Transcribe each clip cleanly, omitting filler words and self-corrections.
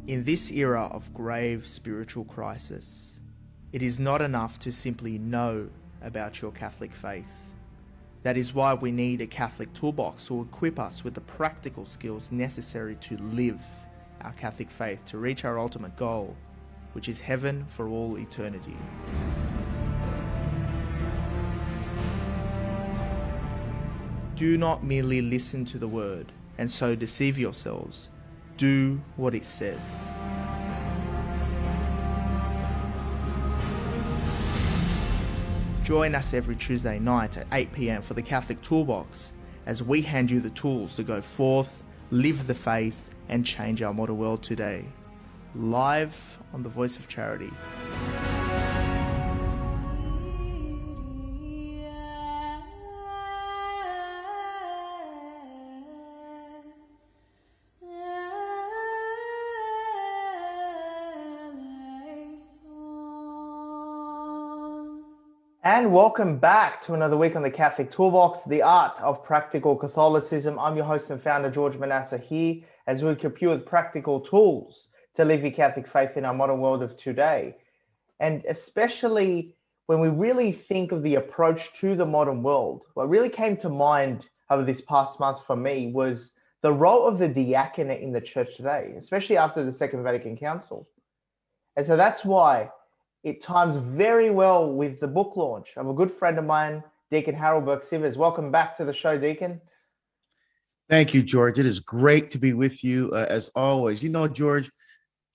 In this era of grave spiritual crisis, it is not enough to simply know about your Catholic faith. That is why we need a Catholic toolbox to equip us with the practical skills necessary to live our Catholic faith to reach our ultimate goal, which is heaven for all eternity. Do not merely listen to the word and so deceive yourselves. Do what it says. Join us every Tuesday night at 8 p.m. for the Catholic Toolbox as we hand you the tools to go forth, live the faith, and change our modern world today. Live on the Voice of Charity. And welcome back to another week on the Catholic Toolbox, the art of practical Catholicism. I'm your host and founder, George Manassa, here as we equip you with practical tools to live your Catholic faith in our modern world of today. And especially when we really think of the approach to the modern world, what really came to mind over this past month for me was the role of the diaconate in the church today, especially after the Second Vatican Council. And so that's why it times very well with the book launch of a good friend of mine, Deacon Burke-Sivers. Welcome back to the show, Deacon. Thank you, George. It is great to be with you as always. You know, George,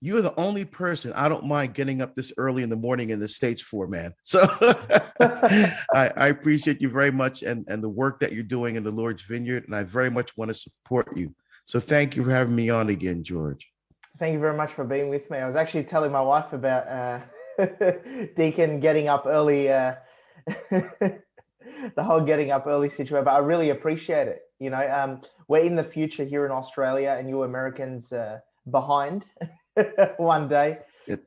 you're the only person I don't mind getting up this early in the morning in the States for, man. So I appreciate you very much and the work that you're doing in the Lord's Vineyard, and I very much want to support you. So thank you for having me on again, George. Thank you very much for being with me. I was actually telling my wife about Deacon getting up early, the whole getting up early situation, but I really appreciate it. You know, we're in the future here in Australia, and you Americans behind one day.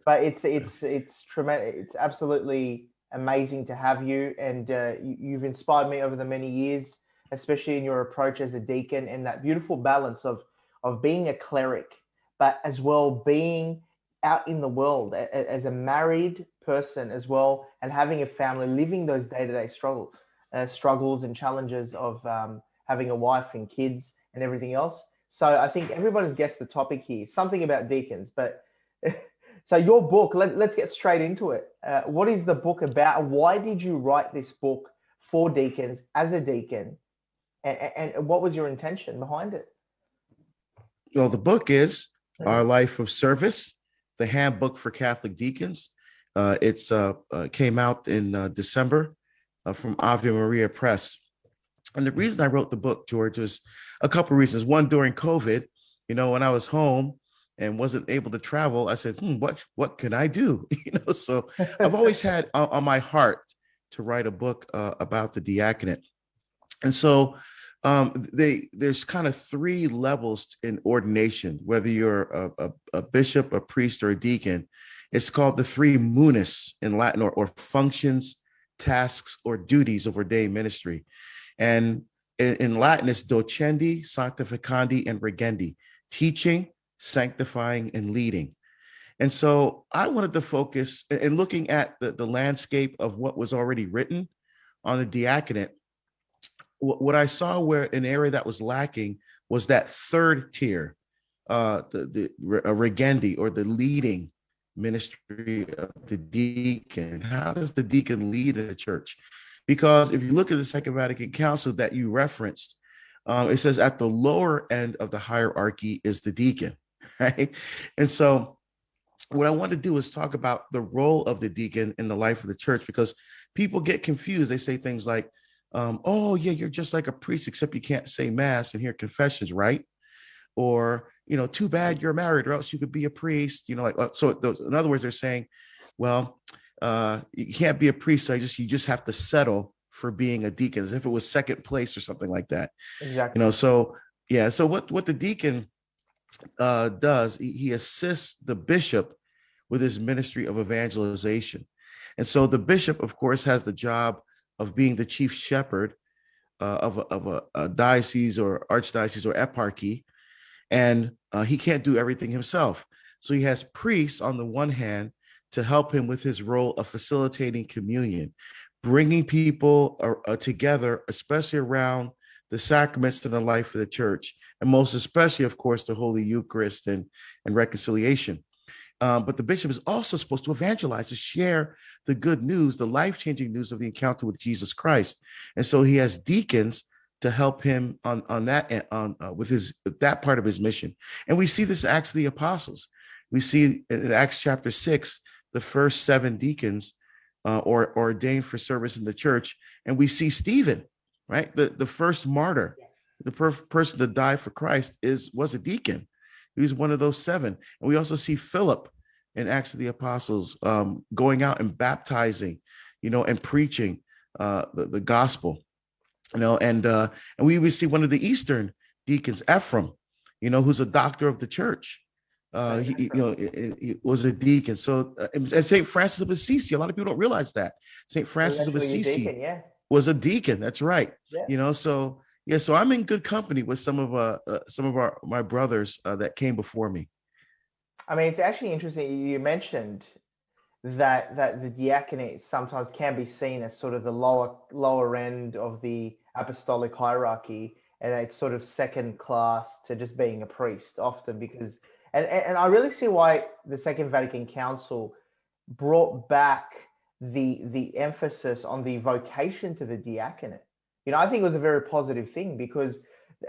But it's tremendous. It's absolutely amazing to have you, and you've inspired me over the many years, especially in your approach as a deacon, and that beautiful balance of being a cleric, but as well being out in the world as a married person as well, and having a family, living those day-to-day struggles and challenges of having a wife and kids and everything else. So I think everybody's guessed the topic here, something about deacons. But so your book, let's get straight into it. What is the book about? Why did you write this book for deacons as a deacon? And what was your intention behind it? Well, the book is Our Life of Service, the Handbook for Catholic Deacons. It's came out in December from Ave Maria Press. And the reason I wrote the book, George, was a couple of reasons. One, during COVID, you know, when I was home and wasn't able to travel, I said, what can I do? So I've always had on my heart to write a book about the diaconate. And so there's kind of three levels in ordination, whether you're a bishop, a priest, or a deacon. It's called the three munus in Latin, or functions, tasks, or duties of ordained ministry. And in Latin, it's docendi, sanctificandi, and regendi, teaching, sanctifying, and leading. And so I wanted to focus in looking at the landscape of what was already written on the diaconate. What I saw where an area that was lacking was that third tier, the regendi, or the leading ministry of the deacon. How does the deacon lead in a church? Because if you look at the Second Vatican Council that you referenced, it says at the lower end of the hierarchy is the deacon, right? And so what I want to do is talk about the role of the deacon in the life of the church, because people get confused. They say things like, oh yeah, you're just like a priest, except you can't say mass and hear confessions, right? Or, too bad you're married, or else you could be a priest, in other words, they're saying, well, you can't be a priest, so you just have to settle for being a deacon, as if it was second place or something like that. Exactly. So what the deacon does, he assists the bishop with his ministry of evangelization. And so the bishop, of course, has the job of being the chief shepherd of a diocese or archdiocese or eparchy, and he can't do everything himself. So he has priests on the one hand to help him with his role of facilitating communion, bringing people together, especially around the sacraments in the life of the church, and most especially, of course, the Holy Eucharist and reconciliation. But the bishop is also supposed to evangelize, to share the good news, the life-changing news of the encounter with Jesus Christ. And so he has deacons to help him on that with that part of his mission. And we see this Acts of the Apostles. We see in Acts chapter 6, the first 7 deacons or ordained for service in the church, and we see Stephen, right, the first martyr, the person to die for Christ was a deacon. He was one of those 7. And we also see Philip in Acts of the Apostles going out and baptizing, and preaching the gospel, and we would see one of the Eastern deacons, Ephraim, who's a doctor of the church. He was a deacon. So, and St. Francis of Assisi, a lot of people don't realize that. St. Francis of Assisi was a deacon. That's right. Yeah. So yeah, so I'm in good company with some of my brothers that came before me. I mean, it's actually interesting. You mentioned that the diaconate sometimes can be seen as sort of the lower end of the apostolic hierarchy, and it's sort of second class to just being a priest often, because and I really see why the Second Vatican Council brought back the emphasis on the vocation to the diaconate. I think it was a very positive thing, because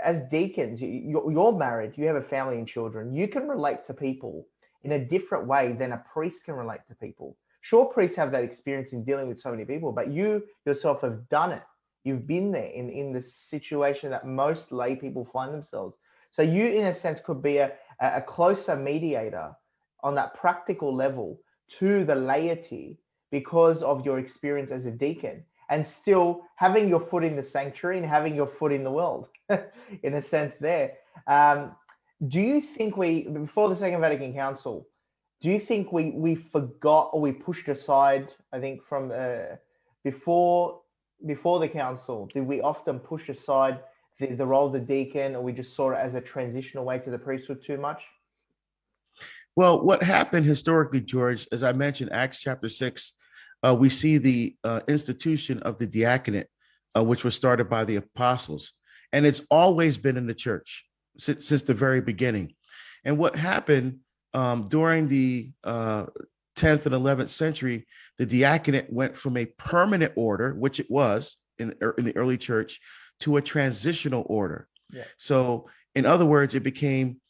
as deacons, you're married, you have a family and children, you can relate to people in a different way than a priest can relate to people. Sure, priests have that experience in dealing with so many people, but you yourself have done it. You've been there in the situation that most lay people find themselves. So you, in a sense, could be a closer mediator on that practical level to the laity because of your experience as a deacon, and still having your foot in the sanctuary and having your foot in the world, in a sense there. Do you think before the Second Vatican Council, do you think we forgot, or we pushed aside, I think from before the council, did we often push aside the role of the deacon, or we just saw it as a transitional way to the priesthood too much? Well, what happened historically, George, as I mentioned, Acts chapter 6, we see the institution of the diaconate, which was started by the apostles. And it's always been in the church since the very beginning. And what happened during the 10th and 11th century, the diaconate went from a permanent order, which it was in the early church, to a transitional order. Yeah. So in other words, it became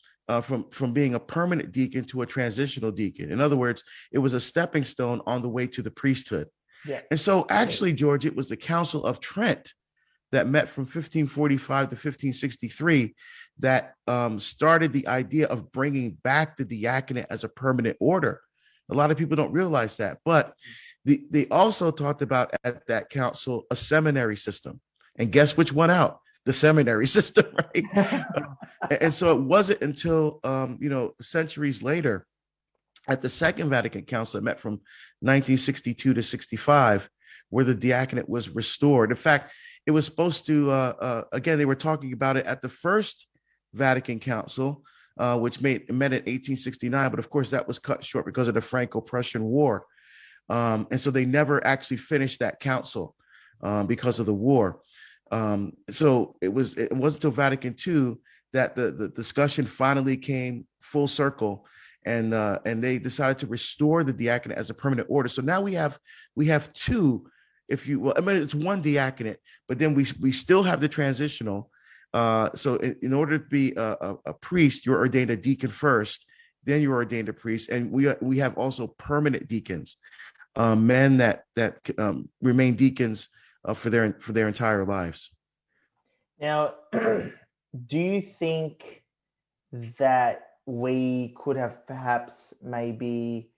from being a permanent deacon to a transitional deacon. In other words, it was a stepping stone on the way to the priesthood. Yeah. And so actually, George, it was the Council of Trent that met from 1545 to 1563 that started the idea of bringing back the diaconate as a permanent order. A lot of people don't realize that, but they also talked about at that council a seminary system. And guess which one out? The seminary system, right? And so it wasn't until centuries later, at the Second Vatican Council that met from 1962 to 65, where the diaconate was restored. In fact, it was supposed to, again, they were talking about it at the First Vatican Council, which met in 1869, but of course that was cut short because of the Franco-Prussian War. And so they never actually finished that council because of the war. So it wasn't until Vatican II that the discussion finally came full circle, and they decided to restore the diaconate as a permanent order. So now we have two, if you will. I mean, it's one diaconate, but then we still have the transitional. So in order to be a priest, you're ordained a deacon first, then you're ordained a priest, and we have also permanent deacons, men that remain deacons for their entire lives. Now, do you think that we could have perhaps maybe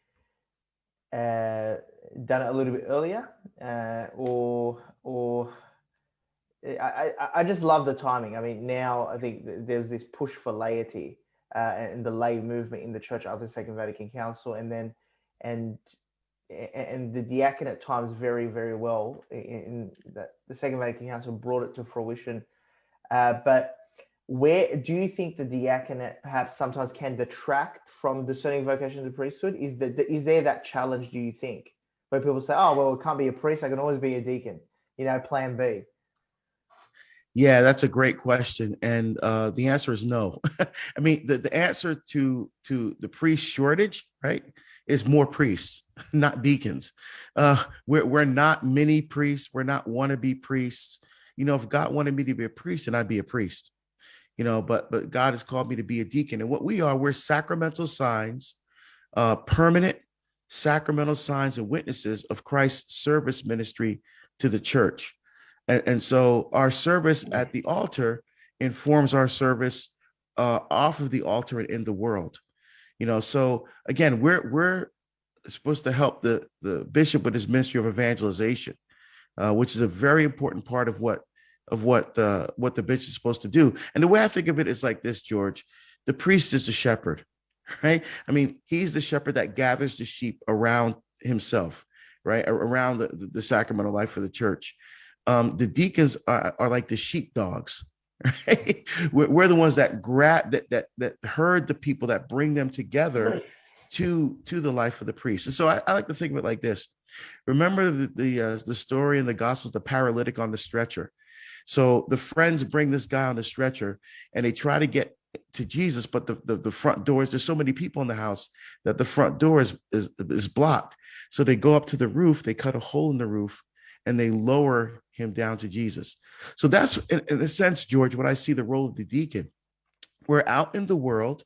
done it a little bit earlier, or I just love the timing. I mean, now I think there's this push for laity and the lay movement in the church after the Second Vatican Council, and the diaconate times very, very well in that the Second Vatican Council brought it to fruition. But where do you think the diaconate perhaps sometimes can detract from discerning vocation to priesthood? Is there that challenge, do you think, where people say, oh, well, it can't be a priest, I can always be a deacon, plan B? Yeah, that's a great question, and the answer is no. I mean, the answer to the priest shortage, right, is more priests, not deacons. We're not many priests. We're not wannabe priests. If God wanted me to be a priest, then I'd be a priest. But God has called me to be a deacon, and what we're sacramental signs, permanent sacramental signs and witnesses of Christ's service ministry to the church. And so our service at the altar informs our service off of the altar and in the world. So again, we're supposed to help the bishop with his ministry of evangelization, which is a very important part of what the bishop is supposed to do. And the way I think of it is like this, George: the priest is the shepherd, right? I mean, he's the shepherd that gathers the sheep around himself, right, around the sacramental life of the church. The deacons are like the sheepdogs, right? We're the ones that that herd the people, that bring them together to the life of the priest. And so I like to think of it like this. Remember the story in the Gospels, the paralytic on the stretcher. So the friends bring this guy on the stretcher, and they try to get to Jesus, but the front doors, there's so many people in the house that the front door is blocked. So they go up to the roof, they cut a hole in the roof, and they lower him down to Jesus. So that's, in a sense, George, what I see the role of the deacon. We're out in the world,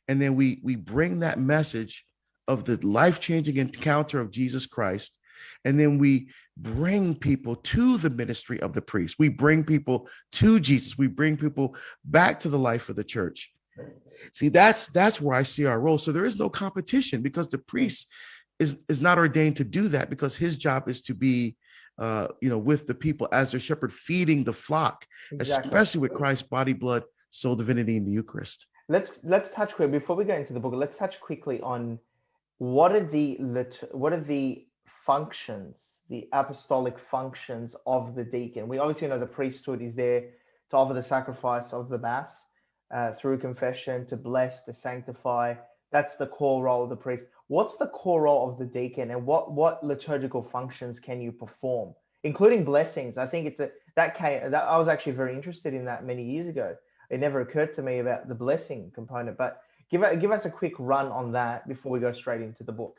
and then we bring that message of the life-changing encounter of Jesus Christ, and then we bring people to the ministry of the priest. We bring people to Jesus. We bring people back to the life of the church. See, that's where I see our role. So there is no competition, because the priest is not ordained to do that, because his job is to be with the people as their shepherd, feeding the flock, exactly, especially with Christ's body, blood, soul, divinity in the Eucharist. Let's touch quickly before we go into the book. Let's touch quickly on what are the functions, the apostolic functions of the deacon. We obviously know the priesthood is there to offer the sacrifice of the Mass through confession, to bless, to sanctify. That's the core role of the priest. What's the core role of the deacon, and what liturgical functions can you perform, including blessings? I think I was actually very interested in that many years ago. It never occurred to me about the blessing component, but give us a quick run on that before we go straight into the book.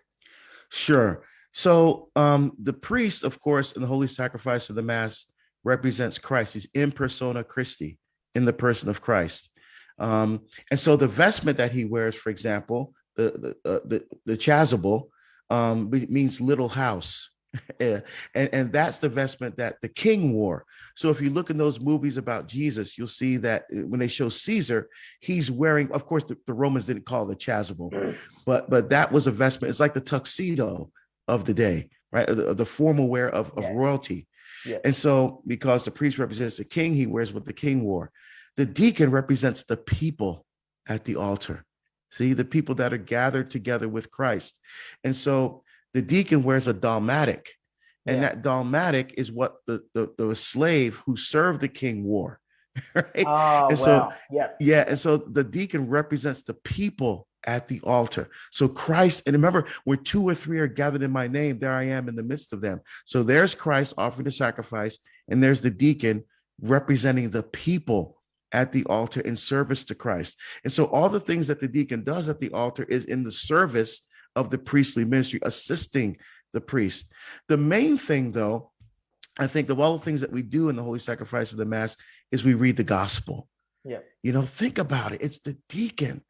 Sure. So the priest, of course, in the holy sacrifice of the Mass, represents Christ. He's in persona Christi, in the person of Christ. And so the vestment that he wears, for example, the chasuble, means little house. and that's the vestment that the king wore. So if you look in those movies about Jesus, you'll see that when they show Caesar, he's wearing, of course, the Romans didn't call it a chasuble, but that was a vestment. It's like the tuxedo of the day, right? The formal wear of royalty. Yeah. And so because the priest represents the king, he wears what the king wore. The deacon represents the people at the altar. See, the people that are gathered together with Christ. And so the deacon wears a dalmatic, and that dalmatic is what the slave who served the king wore. Right? Oh, and wow. And so the deacon represents the people at the altar. So Christ, and remember, where 2 or 3 are gathered in my name, there I am in the midst of them. So there's Christ offering the sacrifice, and there's the deacon representing the people at the altar in service to Christ. And so all the things that the deacon does at the altar is in the service of the priestly ministry, assisting the priest. The main thing, though, I think, of all the things that we do in the holy sacrifice of the Mass is we read the gospel. Yeah. Think about it. It's the deacon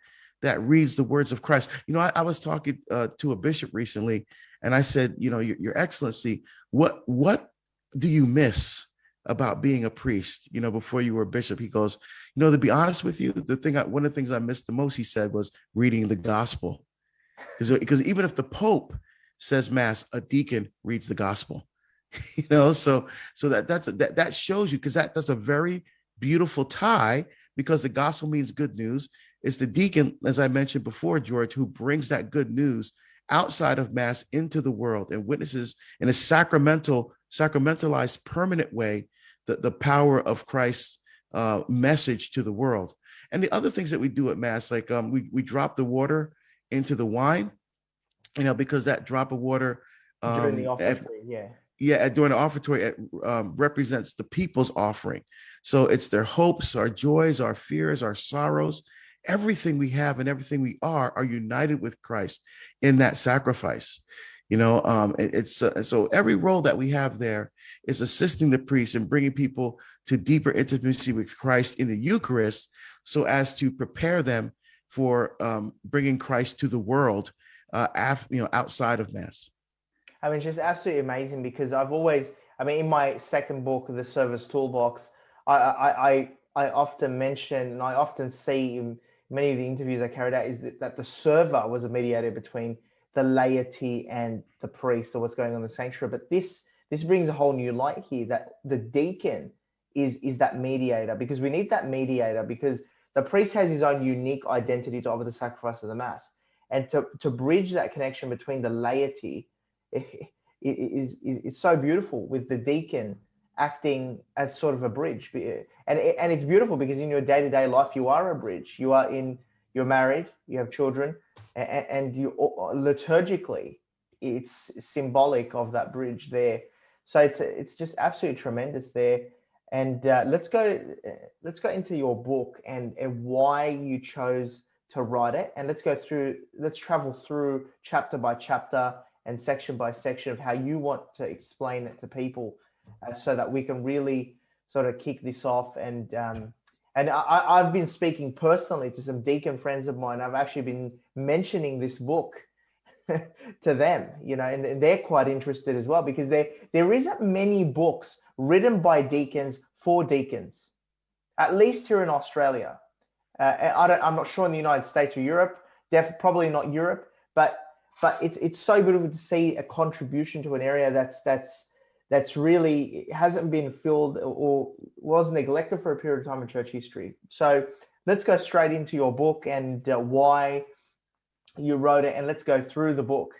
that reads the words of Christ. I was talking to a bishop recently, and I said, Your Excellency, what do you miss about being a priest, before you were a bishop? He goes, to be honest with you, one of the things I missed the most, he said, was reading the gospel. Because even if the Pope says Mass, a deacon reads the gospel. So that shows you, because that's a very beautiful tie, because the gospel means good news. It's the deacon, as I mentioned before, George, who brings that good news outside of Mass into the world and witnesses in a sacramentalized, permanent way the power of Christ's message to the world. And the other things that we do at Mass, like we drop the water into the wine, because that drop of water, During the at, offertory, yeah. during the offertory, it represents the people's offering. So it's their hopes, our joys, our fears, our sorrows, everything we have and everything we are united with Christ in that sacrifice. It's so every role that we have there is assisting the priest and bringing people to deeper intimacy with Christ in the Eucharist, so as to prepare them for bringing Christ to the world, outside of Mass. I mean, it's just absolutely amazing, because in my second book, The Service Toolbox, I often mention, and I often see in many of the interviews I carried out, is that the server was a mediator between the laity and the priest, or what's going on in the sanctuary. But this brings a whole new light here, that the deacon is that mediator, because we need that mediator, because the priest has his own unique identity to offer the sacrifice of the Mass. And to bridge that connection between the laity is so beautiful, with the deacon acting as sort of a bridge. And it's beautiful because in your day-to-day life, you are a bridge. You're married, you have children, and you liturgically, it's symbolic of that bridge there. So it's just absolutely tremendous there. And let's go into your book and why you chose to write it. And let's travel through chapter by chapter and section by section of how you want to explain it to people, so that we can really sort of kick this off. And I've been speaking personally to some deacon friends of mine. I've actually been mentioning this book to them, and they're quite interested as well, because there isn't many books written by deacons for deacons, at least here in Australia. I'm not sure in the United States or Europe, probably not Europe, but it's so beautiful to see a contribution to an area that's really hasn't been filled or was neglected for a period of time in church history. So let's go straight into your book and why you wrote it, and let's go through the book.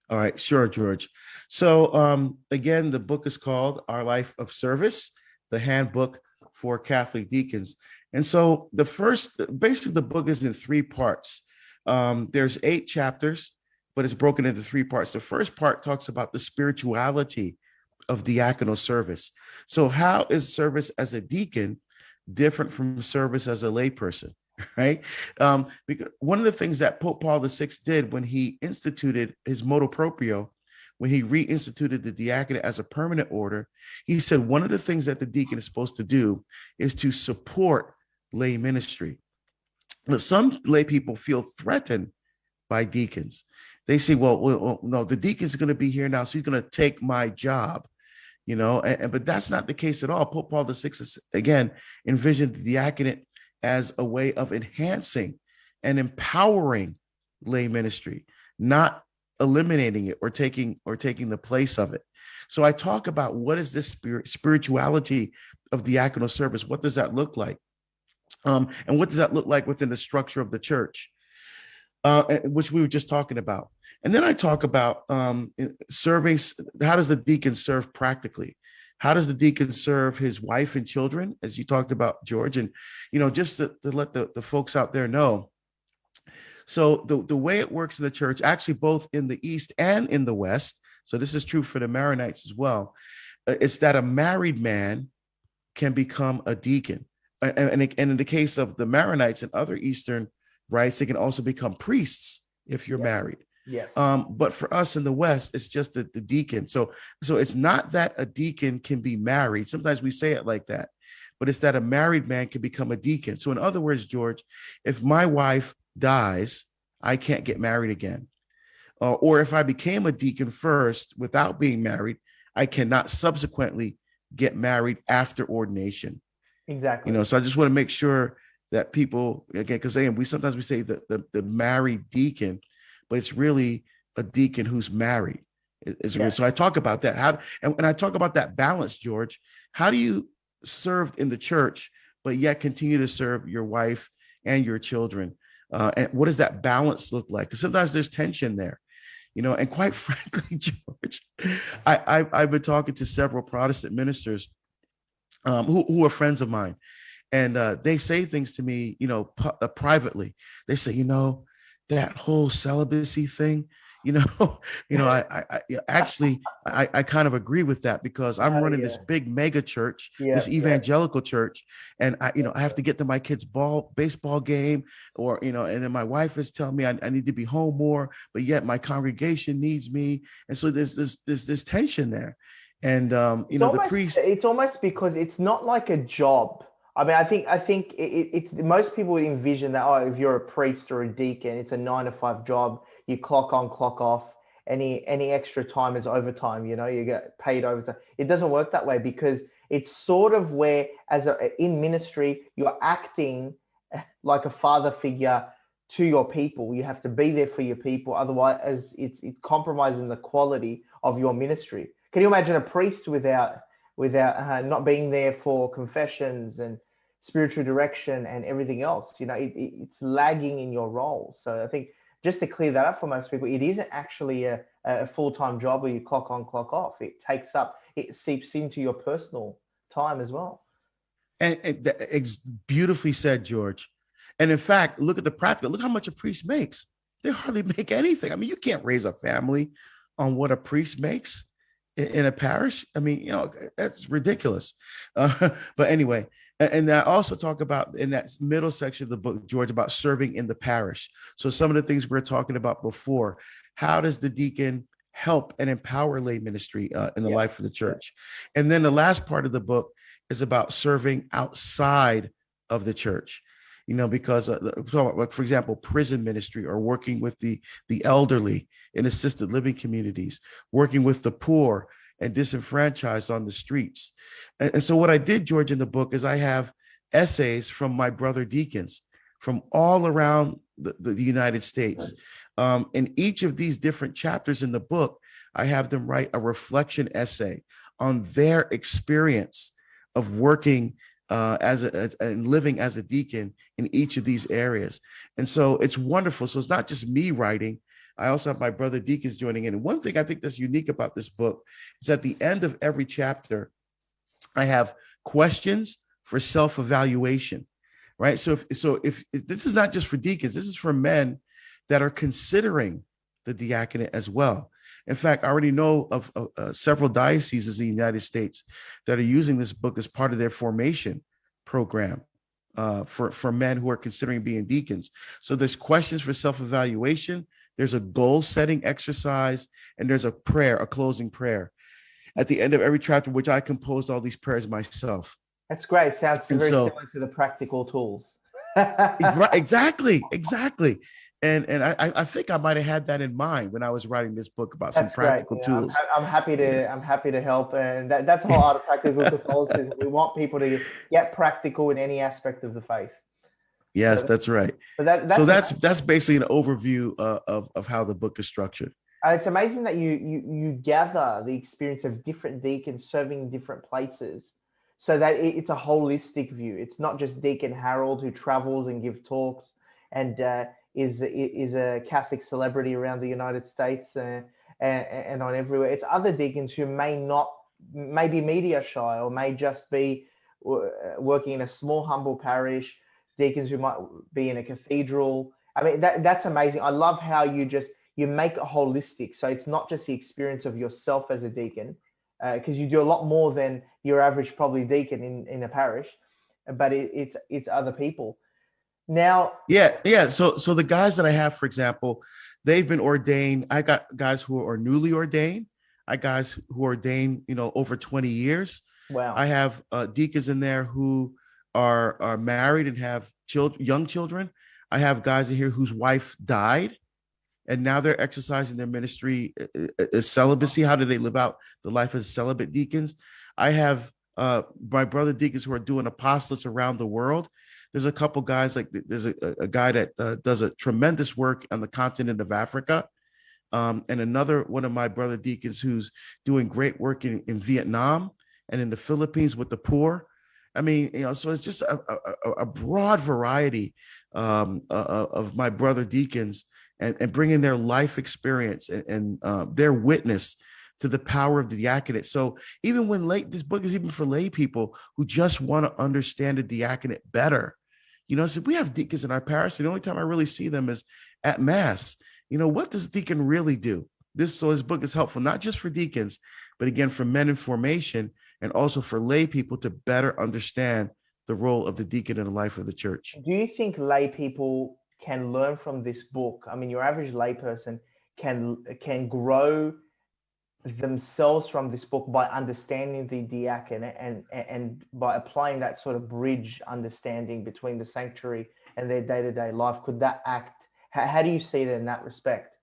All right, sure, George. So again, the book is called Our Life of Service, the Handbook for Catholic Deacons. And so basically the book is in 3 parts. There's 8 chapters, but it's broken into 3 parts. The first part talks about the spirituality of diaconal service. So how is service as a deacon different from service as a layperson, right? Because one of the things that Pope Paul VI did when he instituted his motu proprio, when he reinstituted the diaconate as a permanent order, he said one of the things that the deacon is supposed to do is to support lay ministry. But some lay people feel threatened by deacons. They say, well, no, the deacon's going to be here now, so he's going to take my job, but that's not the case at all. Pope Paul VI, again, envisioned the diaconate as a way of enhancing and empowering lay ministry, not eliminating it or taking the place of it. So I talk about what is this spirituality of diaconal service? What does that look like? And what does that look like within the structure of the church, which we were just talking about? And then I talk about serving. How does the deacon serve practically? How does the deacon serve his wife and children, as you talked about, George? And, just to let the folks out there know. So the way it works in the church, actually both in the East and in the West, so this is true for the Maronites as well, it's that a married man can become a deacon. And in the case of the Maronites and other Eastern rites, they can also become priests if you're married. Yes. But for us in the West, it's just the deacon. So it's not that a deacon can be married. Sometimes we say it like that, but it's that a married man can become a deacon. So in other words, George, if my wife dies, I can't get married again. Or if I became a deacon first without being married, I cannot subsequently get married after ordination. Exactly. So I just want to make sure that people, again, because sometimes we say the married deacon, but it's really a deacon who's married. So I talk about that. And I talk about that balance, George. How do you serve in the church, but yet continue to serve your wife and your children? And what does that balance look like? Because sometimes there's tension there, and quite frankly, George, I've been talking to several Protestant ministers who are friends of mine, and they say things to me, privately. They say, that whole celibacy thing, you know, I kind of agree with that, because I'm running this Yeah, big mega church, yeah, this yeah, evangelical church, and yeah, I have to get to my kid's baseball game, or and then my wife is telling me I need to be home more, but yet my congregation needs me, and so there's this tension there, and the priest. it's almost because it's not like a job. I mean, I think it's most people envision that, oh, if you're a priest or a deacon, it's a 9 to 5 job. You clock on, clock off. Any extra time is overtime. You get paid overtime. It doesn't work that way, because it's sort of where, in ministry, you're acting like a father figure to your people. You have to be there for your people. Otherwise, it's compromising the quality of your ministry. Can you imagine a priest without not being there for confessions and spiritual direction and everything else? It's lagging in your role. So I think, just to clear that up for most people, it isn't actually a full-time job where you clock on, clock off. It seeps into your personal time as well. And it's beautifully said, George. And in fact, look at the practical. Look how much a priest makes. They hardly make anything. I mean, you can't raise a family on what a priest makes in a parish. I mean, that's ridiculous. But anyway, and I also talk about, in that middle section of the book, George, about serving in the parish. So some of the things we were talking about before, how does the deacon help and empower lay ministry in the Yeah. life of the church? And then the last part of the book is about serving outside of the church, because like, for example, prison ministry, or working with the elderly in assisted living communities, working with the poor and disenfranchised on the streets. And so what I did, George, in the book is I have essays from my brother deacons from all around the United States. In each of these different chapters in the book, I have them write a reflection essay on their experience of working and living as a deacon in each of these areas. And so it's wonderful. So it's not just me writing. I also have my brother deacons joining in. And one thing I think that's unique about this book is at the end of every chapter, I have questions for self-evaluation, right? So if this is not just for deacons, this is for men that are considering the diaconate as well. In fact, I already know of several dioceses in the United States that are using this book as part of their formation program for men who are considering being deacons. So there's questions for self-evaluation, there's a goal-setting exercise, and there's a closing prayer at the end of every chapter, which I composed all these prayers myself. That's great. Sounds very similar to the practical tools. Exactly. And I think I might have had that in mind when I was writing this book about some practical tools. I'm happy to help, and that's the whole art of practical Catholicism. We want people to get practical in any aspect of the faith. Yes, that's right. So that's basically an overview of how the book is structured. It's amazing that you gather the experience of different deacons serving in different places, so that it's a holistic view. It's not just Deacon Harold, who travels and gives talks and is a Catholic celebrity around the United States and on everywhere. It's other deacons who may be media shy, or may just be working in a small, humble parish, deacons who might be in a cathedral. I mean, that's amazing. I love how you make it holistic. So it's not just the experience of yourself as a deacon, because you do a lot more than your average probably deacon in a parish, but it's other people. Now, yeah. So the guys that I have, for example, they've been ordained. I got guys who are newly ordained. I guys who are ordained, over 20 years. Wow. I have deacons in there who are married and have young children. I have guys in here whose wife died, and now they're exercising their ministry as celibacy. How do they live out the life as celibate deacons? I have my brother deacons who are doing apostolates around the world. There's a couple guys, like there's a guy that does a tremendous work on the continent of Africa. And another one of my brother deacons who's doing great work in Vietnam and in the Philippines with the poor. I mean, so it's just a broad variety of my brother deacons and bringing their life experience and their witness to the power of the diaconate. So even when this book is even for lay people who just want to understand the diaconate better. So we have deacons in our parish, and the only time I really see them is at Mass. What does deacon really do? So his book is helpful, not just for deacons, but again, for men in formation and also for lay people to better understand the role of the deacon in the life of the church. Do you think lay people can learn from this book? I mean, your average lay person can grow themselves from this book by understanding the diacon and by applying that sort of bridge understanding between the sanctuary and their day-to-day life. Could that act? How do you see it in that respect?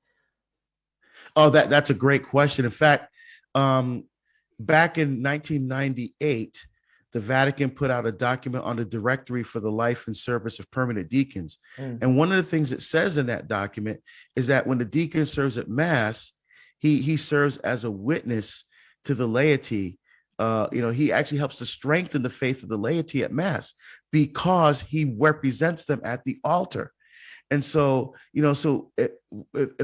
Oh, that's a great question. In fact, back in 1998, the Vatican put out a document on the directory for the life and service of permanent deacons. And one of the things it says in that document is that when the deacon serves at Mass, he serves as a witness to the laity. He actually helps to strengthen the faith of the laity at Mass because he represents them at the altar. And so, if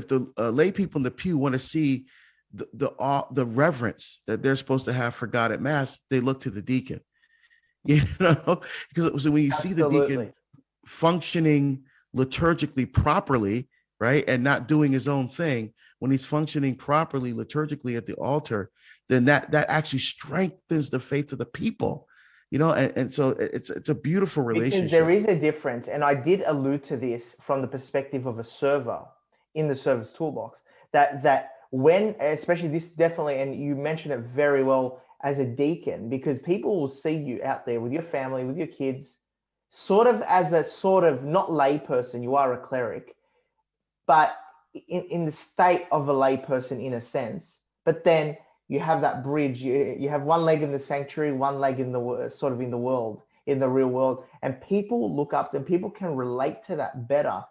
the lay people in the pew want to see the reverence that they're supposed to have for God at Mass, they look to the deacon. Because when you see the deacon functioning liturgically properly, right, and not doing his own thing, when he's functioning properly liturgically at the altar, then that actually strengthens the faith of the people. And so it's a beautiful relationship. Because there is a difference, and I did allude to this from the perspective of a server in the service toolbox, that when, especially this definitely, and you mentioned it very well as a deacon, because people will see you out there with your family, with your kids, sort of as a sort of not lay person, you are a cleric, but in the state of a lay person in a sense, but then you have that bridge. You have one leg in the sanctuary, one leg in the sort of in the world, in the real world, and people look up and people can relate to that better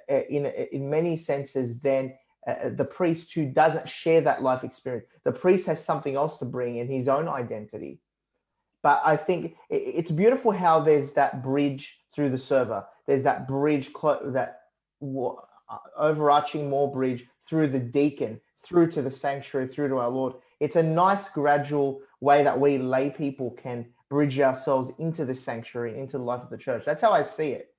in many senses than the priest who doesn't share that life experience. The priest has something else to bring in his own identity. But I think it's beautiful how there's that bridge through the server. There's that bridge, that overarching more bridge through the deacon, through to the sanctuary, through to our Lord. It's a nice gradual way that we lay people can bridge ourselves into the sanctuary, into the life of the church. That's how I see it,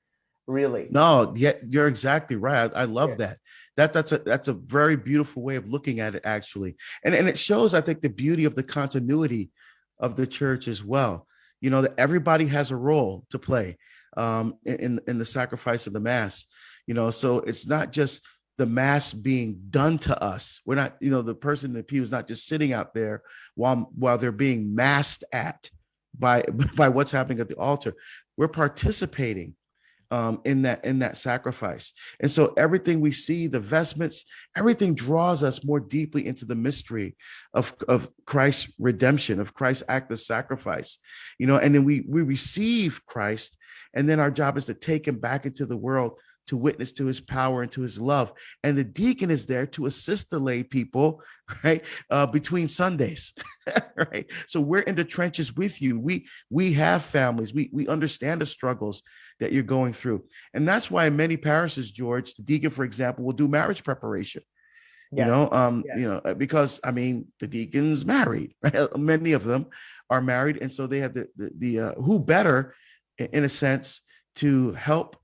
really. No, yeah, you're exactly right. I love that. That's a very beautiful way of looking at it, actually. And it shows, I think, the beauty of the continuity of the church as well. That everybody has a role to play in the sacrifice of the Mass. So it's not just the Mass being done to us. We're not, the person in the pew is not just sitting out there while they're being massed at by what's happening at the altar. We're participating in that sacrifice. And so everything we see, the vestments, everything draws us more deeply into the mystery of Christ's redemption, of Christ's act of sacrifice, and then we receive Christ, and then our job is to take him back into the world to witness to his power and to his love. And the deacon is there to assist the lay people, right, between Sundays, right? So we're in the trenches with you. We have families. We understand the struggles that you're going through. And that's why in many parishes, George, the deacon, for example, will do marriage preparation. Because the deacon's married, right? Many of them are married. And so they have the who better, in a sense, to help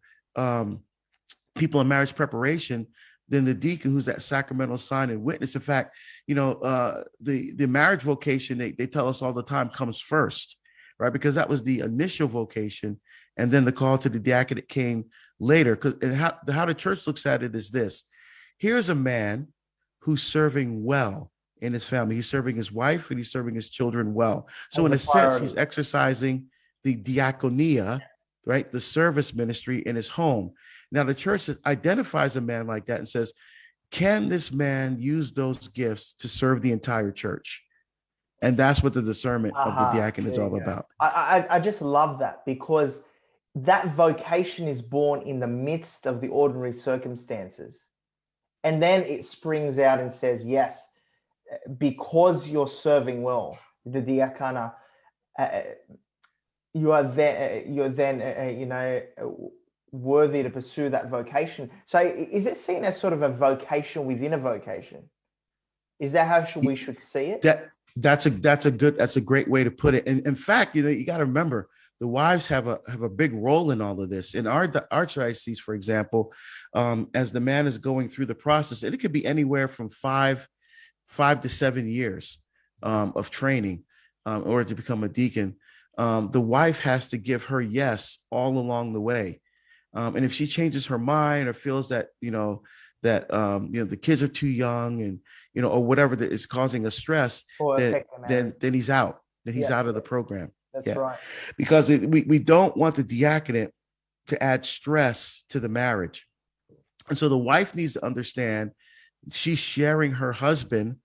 people in marriage preparation than the deacon, who's that sacramental sign and witness. In fact, the marriage vocation, they tell us all the time, comes first, right? Because that was the initial vocation. And then the call to the diaconate came later. Because how the church looks at it is this: here's a man who's serving well in his family. He's serving his wife and he's serving his children well. So in a sense, he's exercising the diaconia, right? The service ministry in his home. Now, the church identifies a man like that and says, can this man use those gifts to serve the entire church? And that's what the discernment of the diacon is all about. I just love that, because that vocation is born in the midst of the ordinary circumstances. And then it springs out and says, yes, because you're serving well, the diakana, you're then worthy to pursue that vocation. So is it seen as sort of a vocation within a vocation? Is that how we should see it? That's a great way to put it. And in fact, you got to remember the wives have a big role in all of this. In our archdiocese, for example, as the man is going through the process, and it could be anywhere from 5 to 7 years of training in order to become a deacon. The wife has to give her yes all along the way. And if she changes her mind or feels that, the kids are too young and, or whatever that is causing a stress, then he's out. Then he's out of the program. That's right. Because we don't want the diaconate to add stress to the marriage. And so the wife needs to understand she's sharing her husband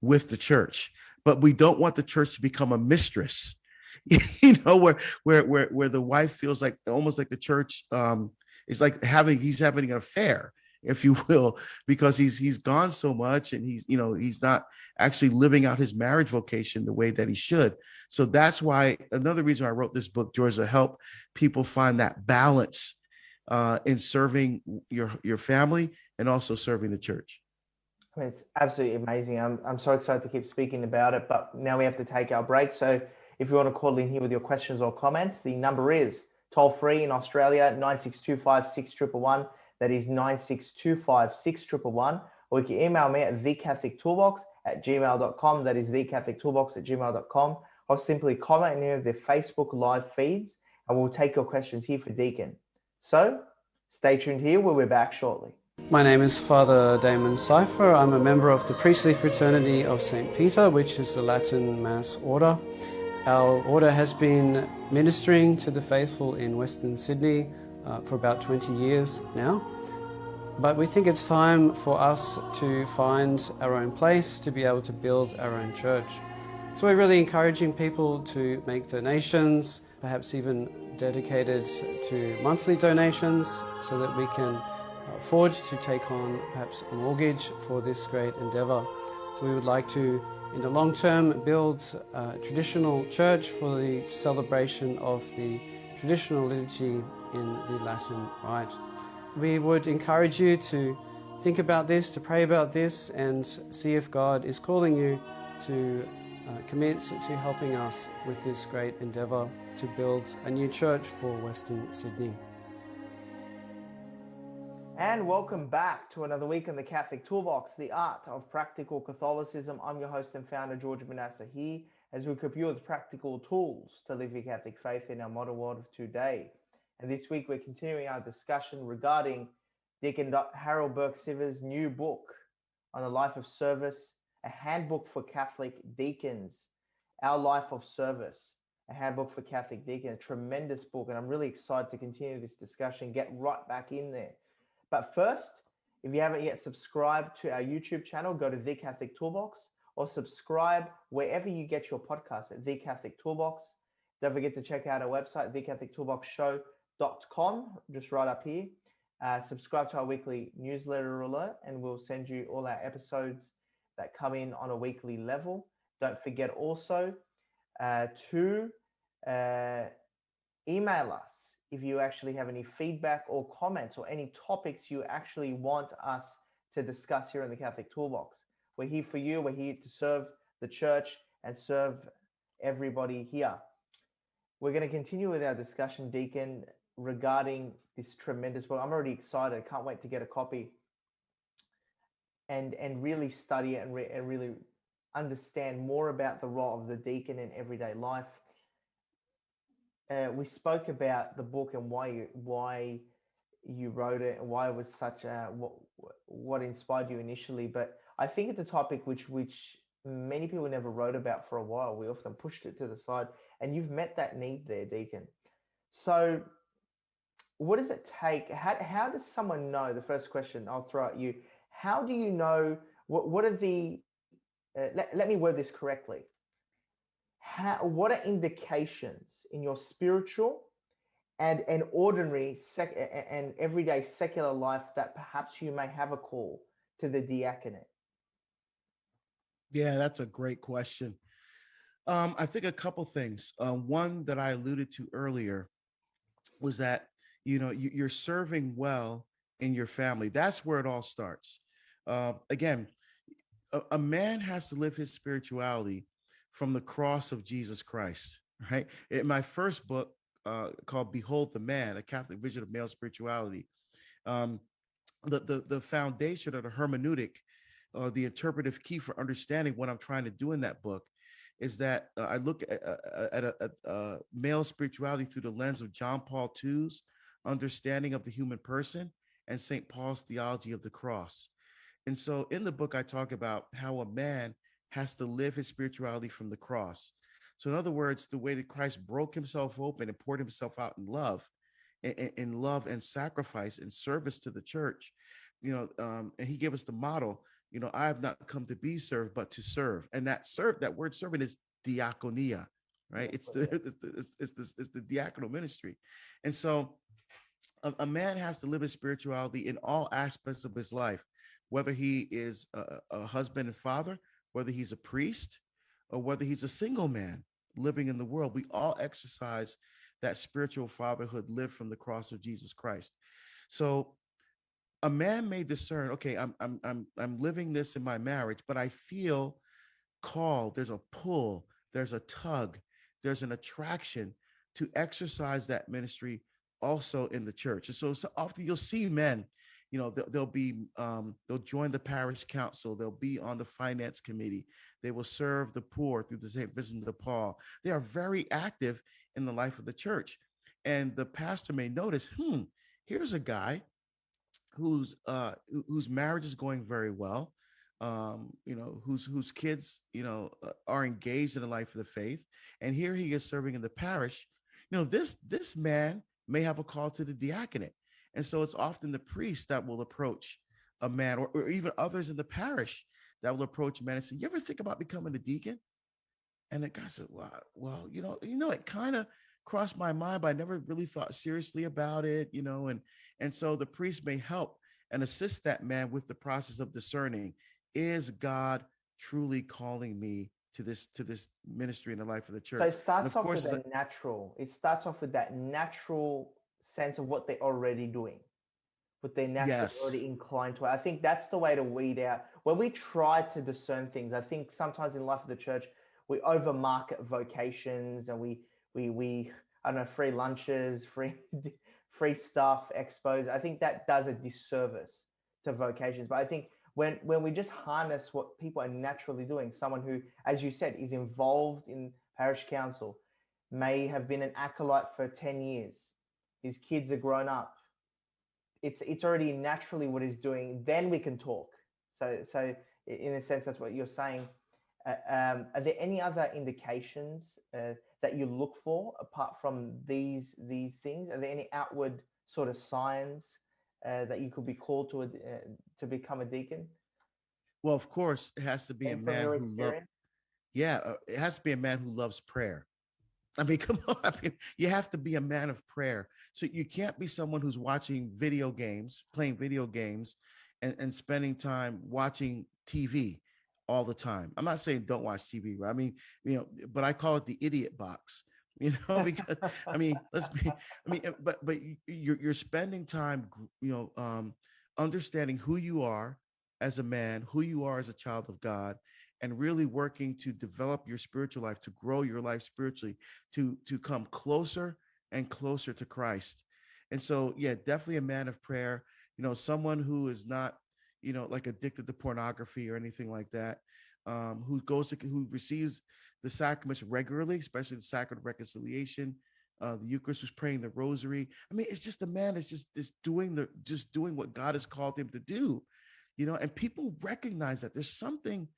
with the church, but we don't want the church to become a mistress, where the wife feels like almost like the church is like he's having an affair, if you will, because he's gone so much and he's not actually living out his marriage vocation the way that he should. So that's why another reason I wrote this book, George, to help people find that balance in serving your family and also serving the church. I mean, it's absolutely amazing. I'm so excited to keep speaking about it, but now we have to take our break. So if you want to call in here with your questions or comments, the number is toll free in Australia, 9625 6111. That is 9625 6111. Or you can email me at thecatholictoolbox@gmail.com. That is thecatholictoolbox@gmail.com. Or simply comment in any of the Facebook live feeds and we'll take your questions here for Deacon. So stay tuned here. We'll be back shortly. My name is Father Damon Cypher. I'm a member of the Priestly Fraternity of St. Peter, which is the Latin Mass order. Our order has been ministering to the faithful in Western Sydney for about 20 years now. But we think it's time for us to find our own place, to be able to build our own church. So we're really encouraging people to make donations, perhaps even dedicated to monthly donations, so that we can afford to take on perhaps a mortgage for this great endeavour. So we would like to, in the long term, build a traditional church for the celebration of the traditional liturgy in the Latin Rite. We would encourage you to think about this, to pray about this, and see if God is calling you to commit to helping us with this great endeavour to build a new church for Western Sydney. And welcome back to another week in the Catholic Toolbox, the art of practical Catholicism. I'm your host and founder, George Manassa, here as we equip you with practical tools to live your Catholic faith in our modern world of today. And this week we're continuing our discussion regarding Deacon Harold Burke-Sivers' new book on the life of service, a handbook for Catholic deacons, Our Life of Service, a handbook for Catholic deacons, a tremendous book. And I'm really excited to continue this discussion, get right back in there. But first, if you haven't yet subscribed to our YouTube channel, go to The Catholic Toolbox or subscribe wherever you get your podcasts at The Catholic Toolbox. Don't forget to check out our website, thecatholictoolboxshow.com, just right up here. Subscribe to our weekly newsletter alert and we'll send you all our episodes that come in on a weekly level. Don't forget also to email us if you actually have any feedback or comments or any topics you actually want us to discuss here in the Catholic Toolbox. We're here for you. We're here to serve the church and serve everybody here. We're going to continue with our discussion, Deacon, regarding this tremendous book. I'm already excited. I can't wait to get a copy and really study it and really understand more about the role of the deacon in everyday life. We spoke about the book and why you wrote it and why it was such what inspired you initially. But I think it's a topic which many people never wrote about for a while. We often pushed it to the side, and you've met that need there, Deacon. So what does it take? How does someone know? The first question I'll throw at you. How do you know what are the let me word this correctly. What are indications in your spiritual and ordinary and everyday secular life that perhaps you may have a call to the diaconate? Yeah, that's a great question. I think a couple things. One that I alluded to earlier was that, you're serving well in your family. That's where it all starts. Again, a man has to live his spirituality from the cross of Jesus Christ, right? In my first book called Behold the Man, A Catholic Vision of Male Spirituality, um, the foundation or the hermeneutic, the interpretive key for understanding what I'm trying to do in that book is that I look at male spirituality through the lens of John Paul II's understanding of the human person and St. Paul's theology of the cross. And so in the book, I talk about how a man has to live his spirituality from the cross. So in other words, the way that Christ broke himself open and poured himself out in love and sacrifice and service to the church, and he gave us the model, I have not come to be served, but to serve. And that word servant is diakonia, right? It's the diaconal ministry. And so a man has to live his spirituality in all aspects of his life, whether he is a husband and father, whether he's a priest, or whether he's a single man living in the world. We all exercise that spiritual fatherhood lived from the cross of Jesus Christ. So a man may discern, okay, I'm living this in my marriage, but I feel called. There's a pull, there's a tug, there's an attraction to exercise that ministry also in the church. And so often you'll see men, they'll join the parish council, they'll be on the finance committee, they will serve the poor through the St. Vincent de Paul. They are very active in the life of the church. And the pastor may notice, here's a guy whose marriage is going very well, whose kids, are engaged in the life of the faith. And here he is serving in the parish. This man may have a call to the diaconate. And so it's often the priest that will approach a man, or even others in the parish that will approach a man and say, you ever think about becoming a deacon? And the guy said, well, it kind of crossed my mind, but I never really thought seriously about it, and so the priest may help and assist that man with the process of discerning, is God truly calling me to this ministry in the life of the church? So it starts off with that natural sense of what they're already doing, what they're naturally yes, already inclined to. I think that's the way to weed out. When we try to discern things, I think sometimes in life of the church, we overmarket vocations, and we I don't know, free lunches, free stuff, expos. I think that does a disservice to vocations. But I think when we just harness what people are naturally doing, someone who, as you said, is involved in parish council, may have been an acolyte for 10 years, his kids are grown up, it's already naturally what he's doing, then we can talk. So in a sense, that's what you're saying. Are there any other indications that you look for apart from these things? Are there any outward sort of signs that you could be called to become a deacon? well, of course, it has to be a And from man your who loves. experience? Yeah, it has to be a man who loves prayer. I mean, come on. I mean, you have to be a man of prayer. So you can't be someone who's watching video games, playing video games, and spending time watching TV all the time. I'm not saying don't watch TV, right? I mean, but I call it the idiot box, because I mean, but you're spending time, understanding who you are as a man, who you are as a child of God, and really working to develop your spiritual life, to grow your life spiritually, to come closer and closer to Christ. And so, yeah, definitely a man of prayer, someone who is not, like addicted to pornography or anything like that, who receives the sacraments regularly, especially the sacrament of reconciliation, the Eucharist, who's praying the rosary. I mean, it's just a man that's just doing what God has called him to do, and people recognize that there's something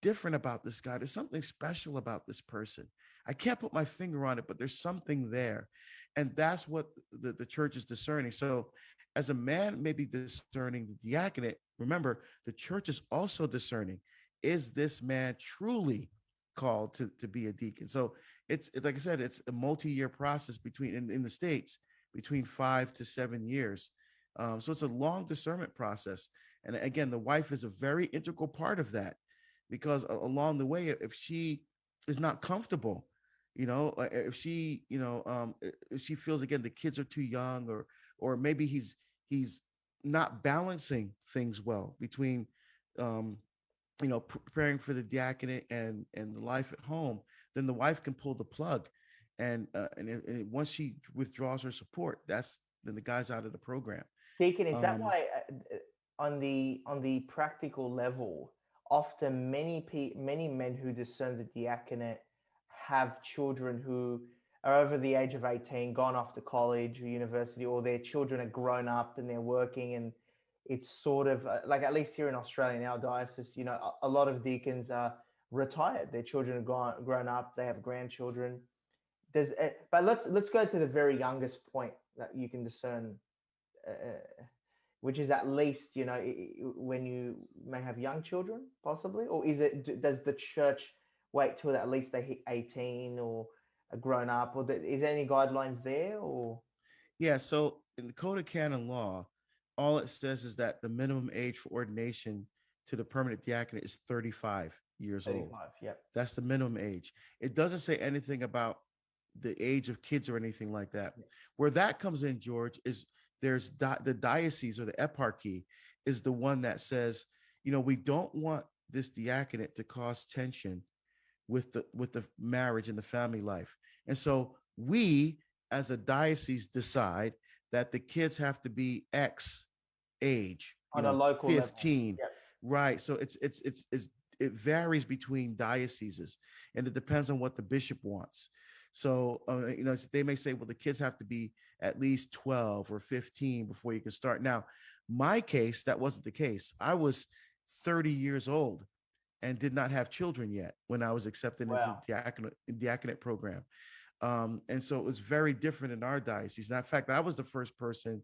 different about this guy. There's something special about this person. I can't put my finger on it, but there's something there. And that's what the church is discerning. So as a man may be discerning the diaconate, remember, the church is also discerning, is this man truly called to be a deacon? So it's like I said, it's a multi-year process in the States, between 5 to 7 years. So it's a long discernment process. And again, the wife is a very integral part of that, because along the way, if she is not comfortable, if she, if she feels, again, the kids are too young, or maybe he's not balancing things well between preparing for the diaconate and the life at home, then the wife can pull the plug, and once she withdraws her support, then the guy's out of the program. Deacon, is that Um, why on the practical level, often many men who discern the diaconate have children who are over the age of 18, gone off to college or university, or their children are grown up and they're working, and it's sort of like, at least here in Australia, in our diocese, a lot of deacons are retired. Their children are grown up, they have grandchildren. But let's go to the very youngest point that you can discern, which is at least, when you may have young children, possibly, or does the church wait till at least they hit 18 or are grown up, or is there any guidelines there, or yeah, so in the Code of Canon Law, all it says is that the minimum age for ordination to the permanent diaconate is 35 years old. 35? Yep. That's the minimum age. It doesn't say anything about the age of kids or anything like that. Yeah. Where that comes in, George, is the diocese or the eparchy is the one that says, we don't want this diaconate to cause tension with the marriage and the family life. And so we as a diocese decide that the kids have to be X age, On a local 15. level. Yep. Right. So it varies between dioceses, and it depends on what the bishop wants. So, they may say, well, the kids have to be at least 12 or 15 before you can start. Now, my case, that wasn't the case. I was 30 years old and did not have children yet when I was accepted into the diaconate program. And so it was very different in our diocese. And in fact, I was the first person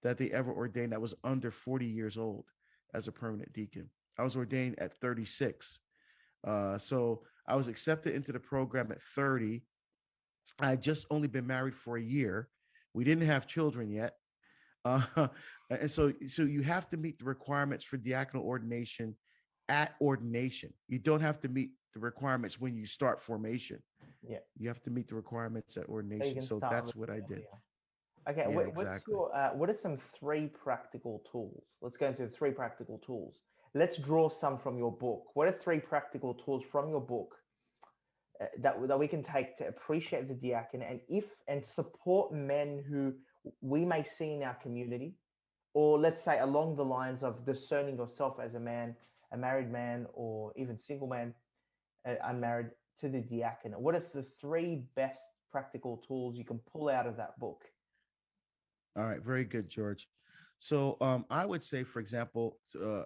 that they ever ordained that was under 40 years old as a permanent deacon. I was ordained at 36. So I was accepted into the program at 30. I had just only been married for a year. We didn't have children yet. And so you have to meet the requirements for diaconal ordination at ordination. You don't have to meet the requirements when you start formation. Yeah. You have to meet the requirements at ordination. So that's what I did. Okay. Yeah, What's exactly. what are some 3 practical tools? Let's go into 3 practical tools. Let's draw some from your book. What are 3 practical tools from your book that we can take to appreciate the diaconate and support men who we may see in our community, or let's say along the lines of discerning yourself as a man, a married man, or even single man, unmarried, to the diaconate? What are the 3 best practical tools you can pull out of that book? All right, very good, George. So I would say, for example,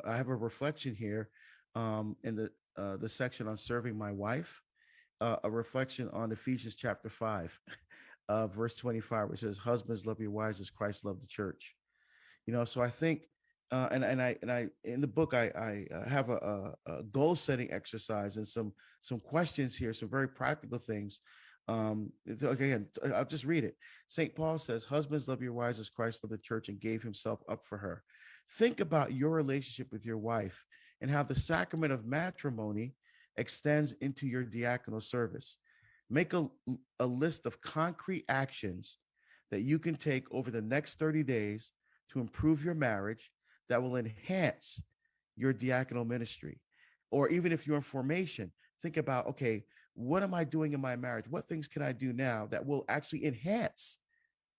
I have a reflection here in the section on serving my wife, a reflection on Ephesians chapter 5, verse 25, which says, "Husbands, love your wives as Christ loved the church." So I think, and I in the book I have a goal setting exercise and some questions here, some very practical things. Again, I'll just read it. St. Paul says, "Husbands, love your wives as Christ loved the church and gave himself up for her." Think about your relationship with your wife and how the sacrament of matrimony extends into your diaconal service. Make a list of concrete actions that you can take over the next 30 days to improve your marriage that will enhance your diaconal ministry. Or even if you're in formation, think about, okay, what am I doing in my marriage? What things can I do now that will actually enhance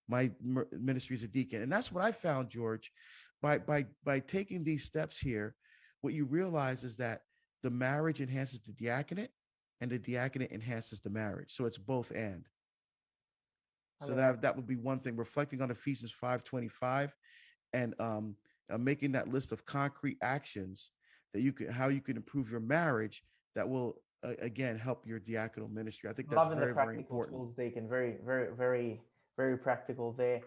my ministry as a deacon? And that's what I found, George, by taking these steps here. What you realize is that the marriage enhances the diaconate and the diaconate enhances the marriage. So it's both and. So that would be one thing, reflecting on Ephesians 5:25 and making that list of concrete actions that how you can improve your marriage that will again help your diaconal ministry. I think that's very, very important. Tools, Deacon. Very, very, very, very practical there.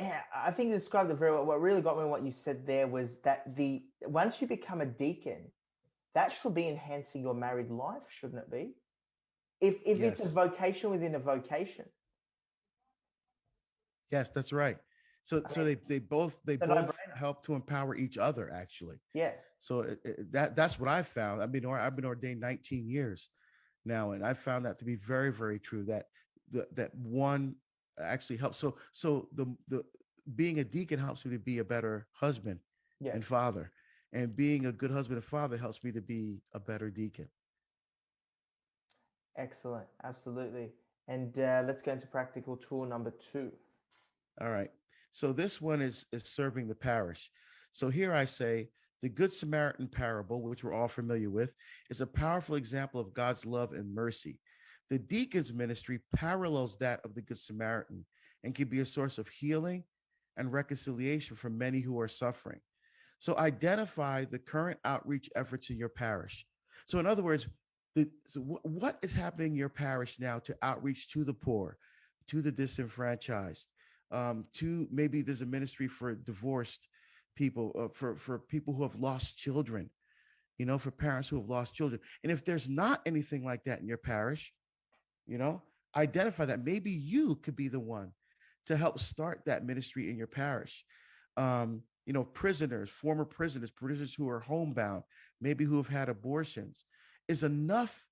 Yeah, I think you described it very well. What really got me, what you said there, was that once you become a deacon, that should be enhancing your married life, shouldn't it be? If Yes. it's a vocation within a vocation. Yes, that's right. So they both help to empower each other, actually. Yeah. So that's what I found. I've been ordained 19 years now, and I found that to be very, very true. That one actually helps. So the being a deacon helps me to be a better husband and father, And being a good husband and father helps me to be a better deacon. Excellent. Absolutely. And let's go into practical tool number 2. All right. So this one is serving the parish. So here I say the Good Samaritan parable, which we're all familiar with, is a powerful example of God's love and mercy. The deacon's ministry parallels that of the Good Samaritan and can be a source of healing and reconciliation for many who are suffering. So identify the current outreach efforts in your parish. So in other words, what is happening in your parish now to outreach to the poor, to the disenfranchised, to maybe there's a ministry for divorced people, for people who have lost children, for parents who have lost children. And if there's not anything like that in your parish, identify that. Maybe you could be the one to help start that ministry in your parish. Prisoners, former prisoners who are homebound, maybe who have had abortions. Is enough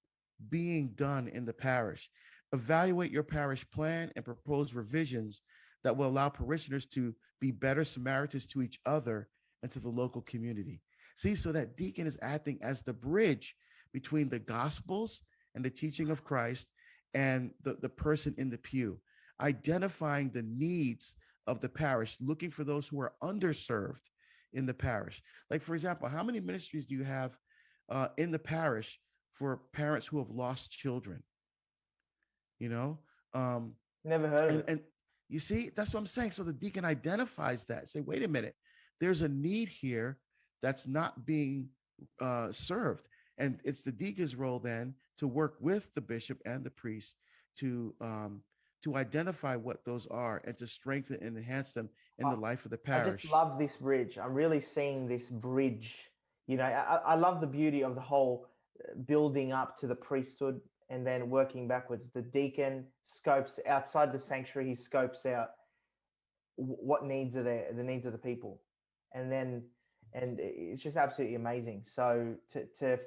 being done in the parish? Evaluate your parish plan and propose revisions that will allow parishioners to be better Samaritans to each other and to the local community. See, so that deacon is acting as the bridge between the Gospels and the teaching of Christ and the person in the pew, identifying the needs of the parish, looking for those who are underserved in the parish. Like, for example, how many ministries do you have in the parish for parents who have lost children? Never heard of it. And you see, that's what I'm saying. So the deacon identifies that. Say, wait a minute, there's a need here that's not being served. And it's the deacon's role then to work with the bishop and the priest to identify what those are and to strengthen and enhance them in the life of the parish. I just love this bridge. I'm really seeing this bridge. I love the beauty of the whole building up to the priesthood and then working backwards. The deacon scopes outside the sanctuary. He scopes out what needs are there, the needs of the people, and it's just absolutely amazing. So to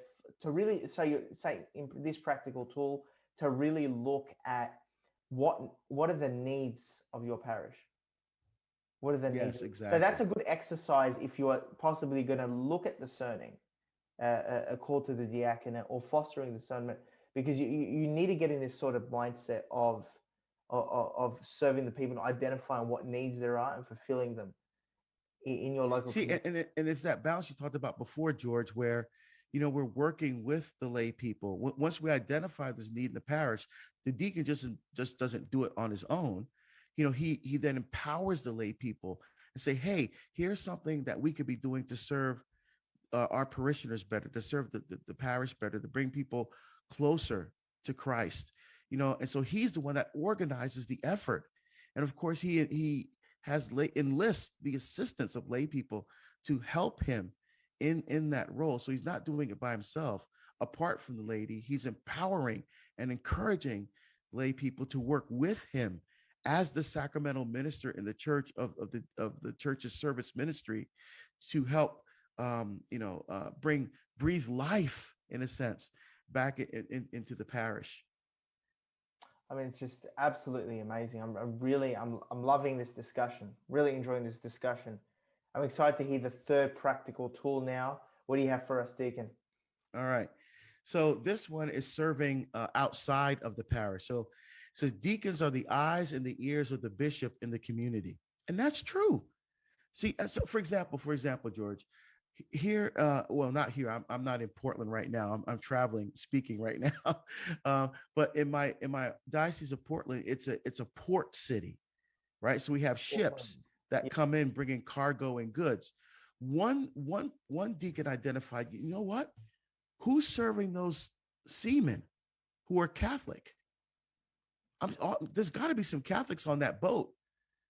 really, so you say in this practical tool to really look at what are the needs of your parish. What are the needs? Yes, exactly. So that's a good exercise if you are possibly going to look at discerning a call to the diaconate or fostering discernment, because you need to get in this sort of mindset of serving the people, identifying what needs there are and fulfilling them in your local community. And it's that balance you talked about before, George, where we're working with the lay people. Once we identify this need in the parish, the deacon just doesn't do it on his own. He then empowers the lay people and say, hey, here's something that we could be doing to serve our parishioners better, to serve the parish better, to bring people closer to Christ. And so he's the one that organizes the effort. And of course, he enlists the assistance of lay people to help him in that role. So he's not doing it by himself. Apart from the laity, he's empowering and encouraging lay people to work with him as the sacramental minister in the church of the church's service ministry to help breathe life, in a sense, back into the parish. I mean, it's just absolutely amazing. I'm loving this discussion, really enjoying this discussion. I'm excited to hear the third practical tool now. What do you have for us, Deacon? All right. So this one is serving outside of the parish. So it says deacons are the eyes and the ears of the bishop in the community. And that's true. See, so for example, George, here, not here. I'm not in Portland right now. I'm traveling, speaking right now. But in my diocese of Portland, it's a port city, right? So we have ships that come in bringing cargo and goods. One deacon identified, you know what? Who's serving those seamen who are Catholic? There's got to be some Catholics on that boat.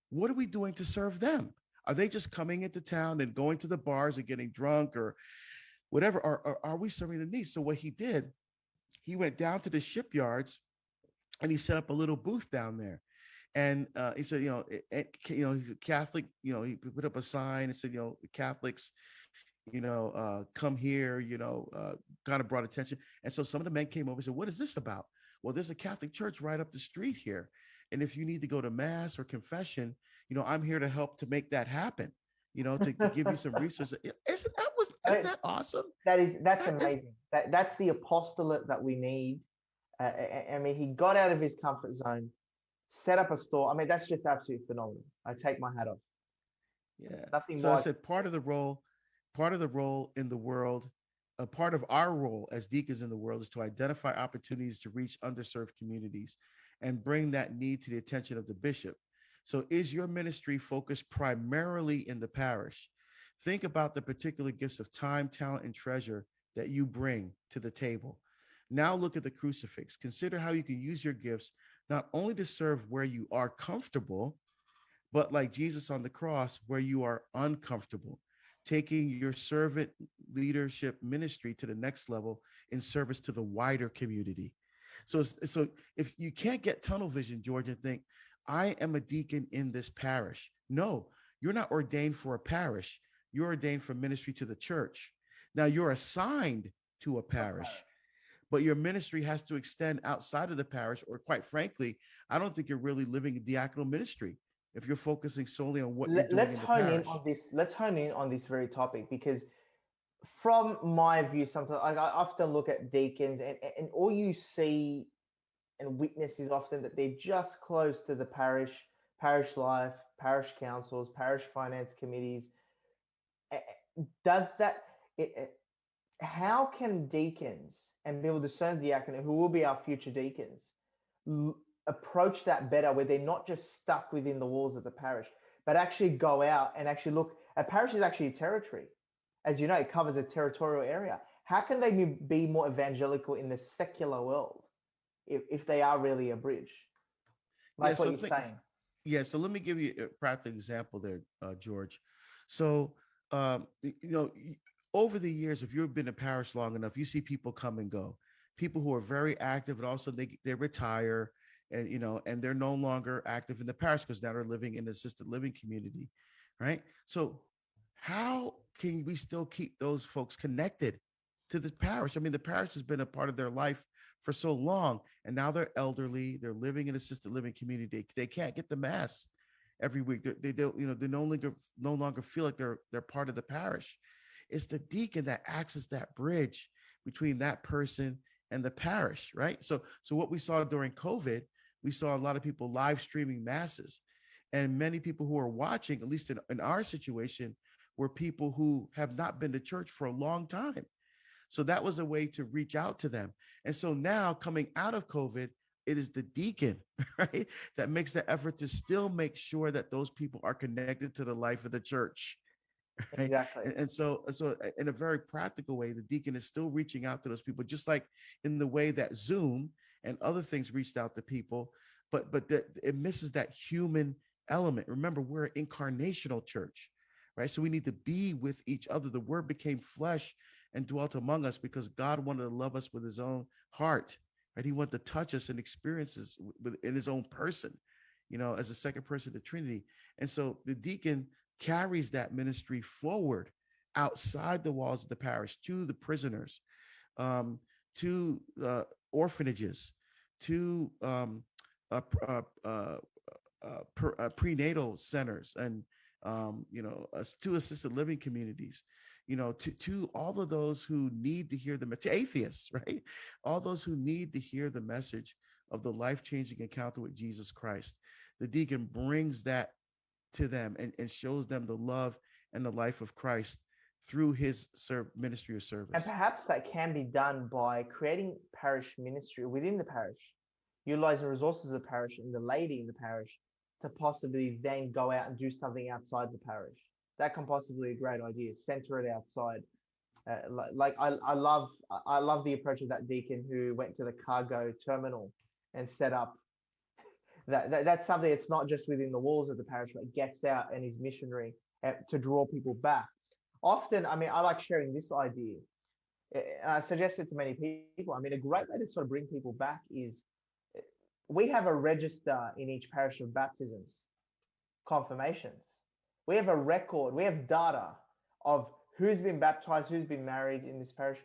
What are we doing to serve them? Are they just coming into town and going to the bars and getting drunk or whatever? Or are we serving the needs? So what he did, he went down to the shipyards and he set up a little booth down there. And he said, he's a Catholic, he put up a sign and said, Catholics, come here, kind of brought attention. And so some of the men came over and said, what is this about? Well, there's a Catholic church right up the street here. And if you need to go to mass or confession, I'm here to help to make that happen, to give you some resources. isn't that awesome? That's That is, amazing. That's the apostolate that we need. I mean, he got out of his comfort zone, set up a store. I mean, that's just absolutely phenomenal. I take my hat off. yeah. Nothing So I more. said part of the role in the world, a part of our role as deacons in the world is to identify opportunities to reach underserved communities and bring that need to the attention of the bishop. So is your ministry focused primarily in the parish? Think about the particular gifts of time, talent, and treasure that you bring to the table. Now look at the crucifix. Consider how you can use your gifts not only to serve where you are comfortable, but like Jesus on the cross, where you are uncomfortable, taking your servant leadership ministry to the next level in service to the wider community. So if you can't get tunnel vision, George, and think, I am a deacon in this parish. No, you're not ordained for a parish. You're ordained for ministry to the church. Now you're assigned to a parish, but your ministry has to extend outside of the parish, or quite frankly, I don't think you're really living a diaconal ministry if you're focusing solely on what you're doing Let's in the hone in parish. on this. Let's hone in on this very topic, because from my view, sometimes I often look at deacons, and all you see and witness is often that they're just close to the parish life, parish councils, parish finance committees. Does that? How can deacons and be able to discern the diaconate, who will be our future deacons, approach that better, where they're not just stuck within the walls of the parish, but actually go out and actually look? A parish is actually a territory. As you know, it covers a territorial area. How can they be more evangelical in the secular world if they are really a bridge? Yeah, Like what you're saying. so let me give you a practical example there, George. So, over the years, if you've been in parish long enough, you see people come and go. People who are very active, and also they retire, and and they're no longer active in the parish because now they're living in an assisted living community, right? So, how can we still keep those folks connected to the parish? I mean, the parish has been a part of their life for so long, and now they're elderly, they're living in assisted living community, they can't get the mass every week, they don't, they no longer feel like they're part of the parish. It's the deacon that acts as that bridge between that person and the parish, right? So what we saw during COVID, we saw a lot of people live streaming masses, and many people who are watching, at least in our situation, were people who have not been to church for a long time. So that was a way to reach out to them. And so now, coming out of COVID, it is the deacon, right, that makes the effort to still make sure that those people are connected to the life of the church. Right. Exactly. And so in a very practical way, the deacon is still reaching out to those people, just like in the way that Zoom and other things reached out to people, but it misses that human element. Remember, we're an incarnational church, right? So we need to be with each other. The word became flesh and dwelt among us because God wanted to love us with his own heart, right? He wanted to touch us and experiences in his own person, as a second person of the Trinity. And so the deacon carries that ministry forward outside the walls of the parish, to the prisoners, to orphanages, to prenatal centers, and to assisted living communities, to all of those who need to hear to atheists, right? All those who need to hear the message of the life-changing encounter with Jesus Christ. The deacon brings that to them and shows them the love and the life of Christ through his ministry of service. And perhaps that can be done by creating parish ministry within the parish, utilizing resources of the parish and the laity in the parish to possibly then go out and do something outside the parish. That can possibly be a great idea. Center it outside. I love the approach of that deacon who went to the cargo terminal and set up that's something that's not just within the walls of the parish, but gets out and is missionary to draw people back. Often, I mean, I like sharing this idea. And I suggest it to many people. I mean, a great way to sort of bring people back is we have a register in each parish of baptisms, confirmations. We have a record, we have data of who's been baptized, who's been married in this parish.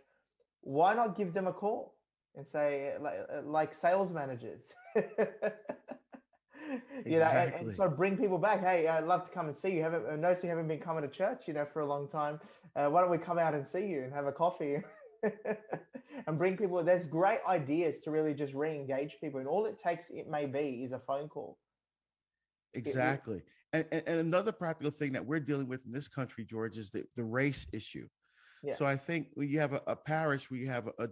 Why not give them a call and say, like sales managers? And Exactly. sort of bring people back. Hey, I'd love to come and see you. I noticed you haven't been coming to church, for a long time. Why don't we come out and see you and have a coffee and bring people? There's great ideas to really just re-engage people, and all it takes, it may be, is a phone call. Exactly. And another practical thing that we're dealing with in this country, George, is the race issue. Yeah. So I think when you have a parish where you have a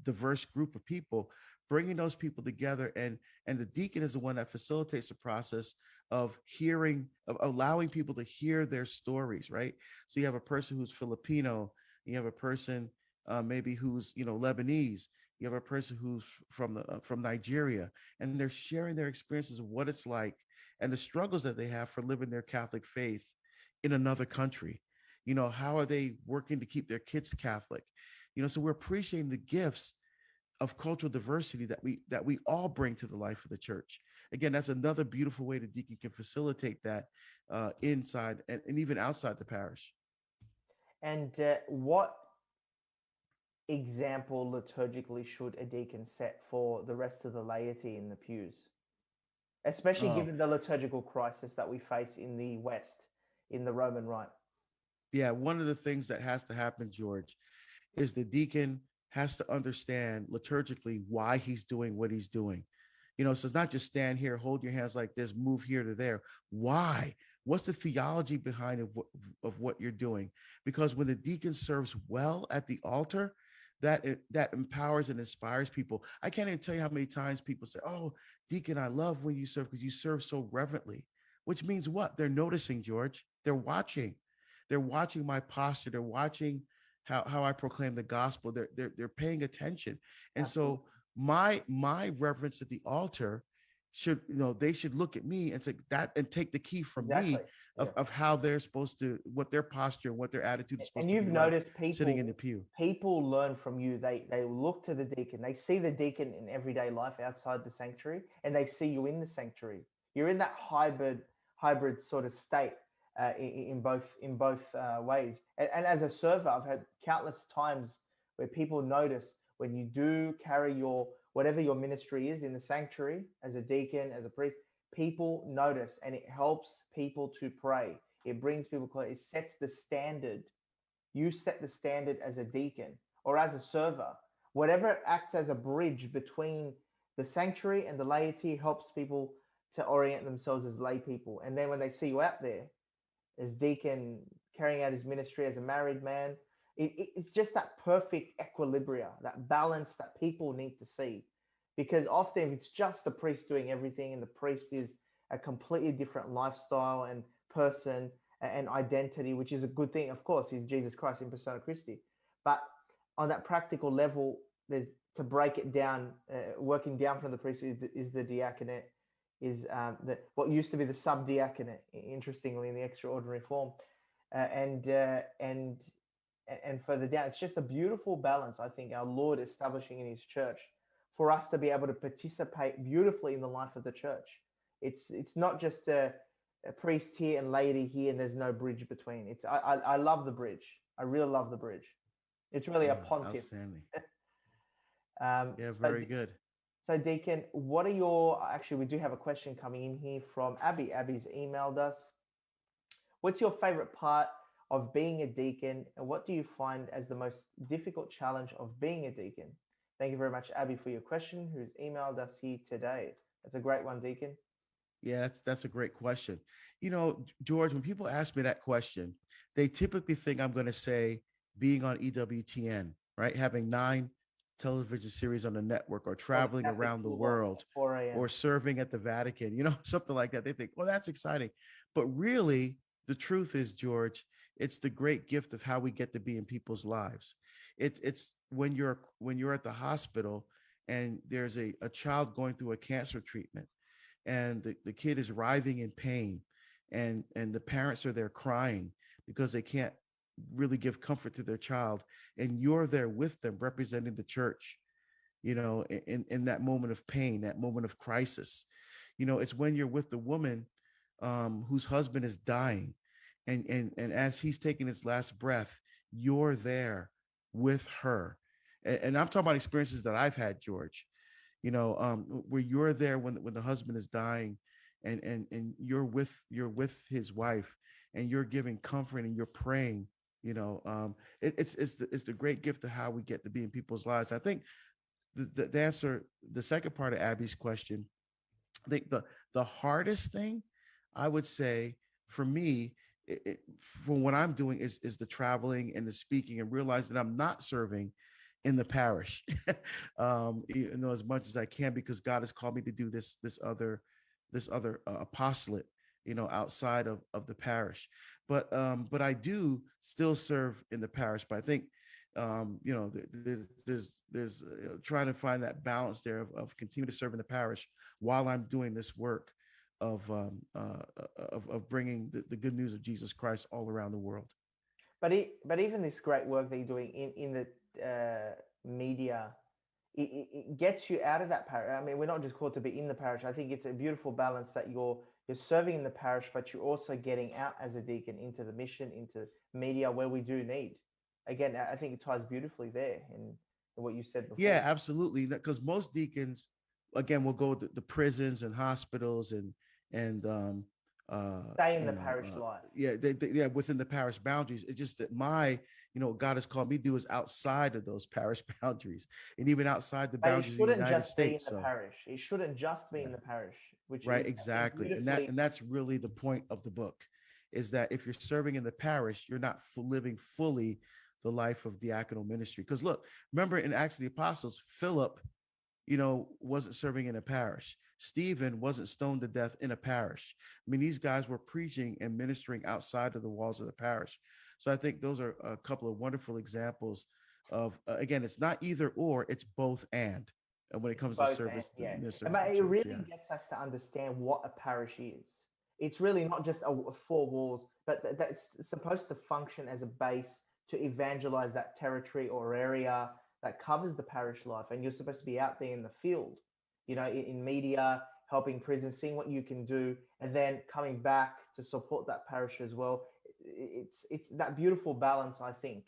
diverse group of people, bringing those people together, and the deacon is the one that facilitates the process of allowing people to hear their stories, right? So you have a person who's Filipino, you have a person maybe who's Lebanese, you have a person who's from Nigeria, and they're sharing their experiences of what it's like and the struggles that they have for living their Catholic faith in another country. How are they working to keep their kids Catholic? So we're appreciating the gifts of cultural diversity that we all bring to the life of the church. Again, that's another beautiful way the deacon can facilitate that inside and even outside the parish. And what example liturgically should a deacon set for the rest of the laity in the pews, especially Oh, given the liturgical crisis that we face in the West, in the Roman Rite? yeah. One of the things that has to happen, George, is the deacon has to understand liturgically why he's doing what he's doing. So it's not just stand here, hold your hands like this, move here to there. Why? What's the theology behind of what you're doing? Because when the deacon serves well at the altar, that empowers and inspires people. I can't even tell you how many times people say, "Oh, deacon, I love when you serve because you serve so reverently," which means what? They're noticing, George. They're watching. They're watching my posture. They're watching how I proclaim the gospel. They're paying attention. And Absolutely. so my reverence at the altar should, they should look at me and say that and take the key from Exactly. me Yeah. of how they're supposed to, what their posture, what their attitude is supposed And to you've be like noticed sitting in the pew. people learn from you. They look to the deacon. They see the deacon in everyday life outside the sanctuary, and they see you in the sanctuary. You're in that hybrid sort of state in both ways. And as a server, I've had countless times where people notice when you do carry your whatever your ministry is in the sanctuary as a deacon, as a priest, people notice, and it helps people to pray. It brings people close. It sets the standard. You set the standard as a deacon or as a server. Whatever acts as a bridge between the sanctuary and the laity helps people to orient themselves as lay people. And then when they see you out there as deacon carrying out his ministry as a married man, it's just that perfect equilibria, that balance that people need to see. Because often if it's just the priest doing everything and the priest is a completely different lifestyle and person and identity, which is a good thing. Of course, he's Jesus Christ in persona Christi. But on that practical level, there's to break it down, working down from the priest is the diaconate, is what used to be the subdiaconate, interestingly, in the extraordinary form, and further down. It's just a beautiful balance, I think, our Lord establishing in His church for us to be able to participate beautifully in the life of the church. It's not just a priest here and laity here, and there's no bridge between. I love the bridge. I really love the bridge. It's really a pontiff. Outstanding. Yeah, So very good. so, Deacon, what are your, actually, we do have a question coming in here from Abby. Abby's emailed us. What's your favorite part of being a deacon, and what do you find as the most difficult challenge of being a deacon? Thank you very much, Abby, for your question, who's emailed us here today. That's a great one, Deacon. Yeah, that's a great question. George, when people ask me that question, they typically think I'm going to say being on EWTN, right? Having 9 television series on the network, or Or the traveling Catholic around the Toolbox world, at 4 a.m. or serving at the Vatican, something like that. They think, well, that's exciting. But really, the truth is, George, it's the great gift of how we get to be in people's lives. It's when you're at the hospital and there's a child going through a cancer treatment, and the kid is writhing in pain, and the parents are there crying because they can't really give comfort to their child, and you're there with them representing the church, in that moment of pain, that moment of crisis. It's when you're with the woman whose husband is dying, and as he's taking his last breath, you're there with her. And I'm talking about experiences that I've had, George. where you're there when the husband is dying, and you're with his wife, and you're giving comfort and you're praying. It's the great gift of how we get to be in people's lives. I think the answer, the second part of Abby's question, I think the hardest thing I would say for me, for what I'm doing, is the traveling and the speaking, and realize that I'm not serving in the parish, as much as I can, because God has called me to do this other apostolate, outside of the parish. But I do still serve in the parish. But I think, there's trying to find that balance there of continue to serve in the parish while I'm doing this work of bringing the good news of Jesus Christ all around the world. But even this great work that you're doing in the media, it gets you out of that parish. I mean, we're not just called to be in the parish. I think it's a beautiful balance that you're serving in the parish, but you're also getting out as a deacon into the mission, into media, where we do need. Again, I think it ties beautifully there in what you said before. Yeah, absolutely. Because most deacons, again, will go to the prisons and hospitals and Stay in the parish life. Yeah, yeah, within the parish boundaries. It's just that God has called me to do is outside of those parish boundaries, and even outside the But it boundaries of the shouldn't United just be in States. the parish. It shouldn't just be in the parish, which Right, is exactly. And beautifully. that's really the point of the book, is that if you're serving in the parish, you're not living fully the life of diaconal ministry. Because look, remember in Acts of the Apostles, Philip, wasn't serving in a parish. Stephen wasn't stoned to death in a parish. I mean, these guys were preaching and ministering outside of the walls of the parish. So I think those are a couple of wonderful examples of, again, it's not either or, it's both and when it comes to service. Yeah. Service But it church, really gets us to understand what a parish is. It's really not just four walls, but that's supposed to function as a base to evangelize that territory or area that covers the parish life. And you're supposed to be out there in the field, in media, helping prisons, seeing what you can do, and then coming back to support that parish as well. It's that beautiful balance, I think,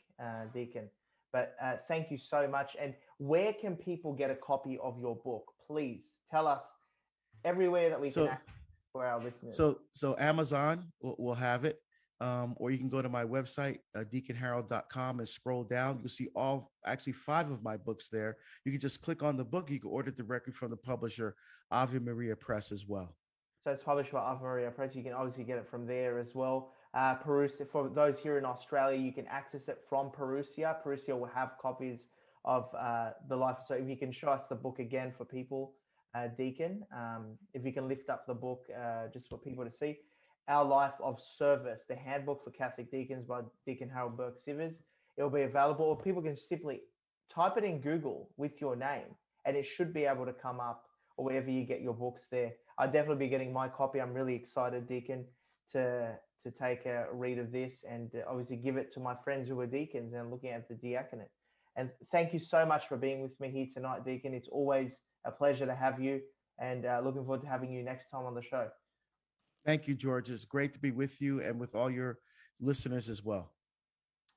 Deacon. But thank you so much. And where can people get a copy of your book? Please tell us everywhere that we can access for our listeners. So Amazon will have it. Or you can go to my website, deaconharold.com, and scroll down. You'll see actually 5 of my books there. You can just click on the book. You can order it directly from the publisher, Ave Maria Press, as well. So it's published by Ave Maria Press. You can obviously get it from there as well. Perusia, for those here in Australia, you can access it from Perusia. Perusia will have copies of the life. So if you can show us the book again for people, Deacon, if you can lift up the book just for people to see. Our Life of Service, the Handbook for Catholic Deacons by Deacon Harold Burke-Sivers. It will be available, or people can simply type it in Google with your name, and it should be able to come up, or wherever you get your books there. I'll definitely be getting my copy. I'm really excited, Deacon, to take a read of this, and obviously give it to my friends who are deacons and looking at the diaconate. And thank you so much for being with me here tonight, Deacon. It's always a pleasure to have you, and looking forward to having you next time on the show. Thank you, George. It's great to be with you and with all your listeners as well.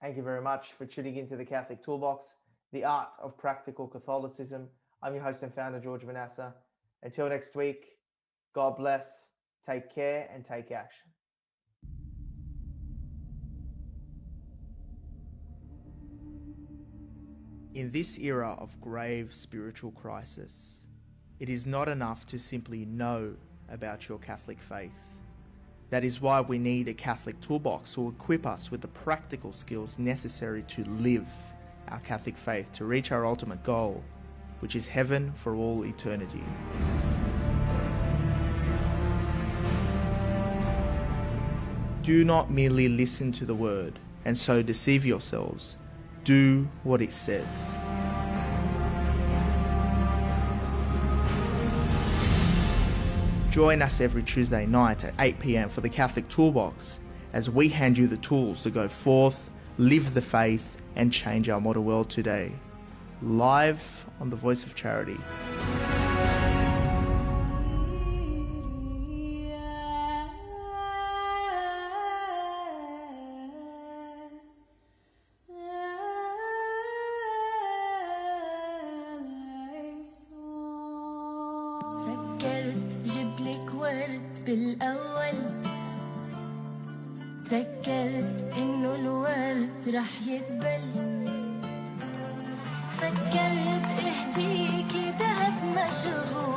Thank you very much for tuning into the Catholic Toolbox, the art of practical Catholicism. I'm your host and founder, George Manassa. Until next week, God bless, take care, and take action. In this era of grave spiritual crisis, it is not enough to simply know about your Catholic faith. That is why we need a Catholic toolbox to equip us with the practical skills necessary to live our Catholic faith to reach our ultimate goal, which is heaven for all eternity. Do not merely listen to the word and so deceive yourselves. Do what it says. Join us every Tuesday night at 8 p.m. for the Catholic Toolbox as we hand you the tools to go forth, live the faith, and change our modern world today. Live on the Voice of Charity. فكرت جبلك ورد بالأول، تذكرت إنه الورد رح يدبل، فكرت اهديكي دهب مشغول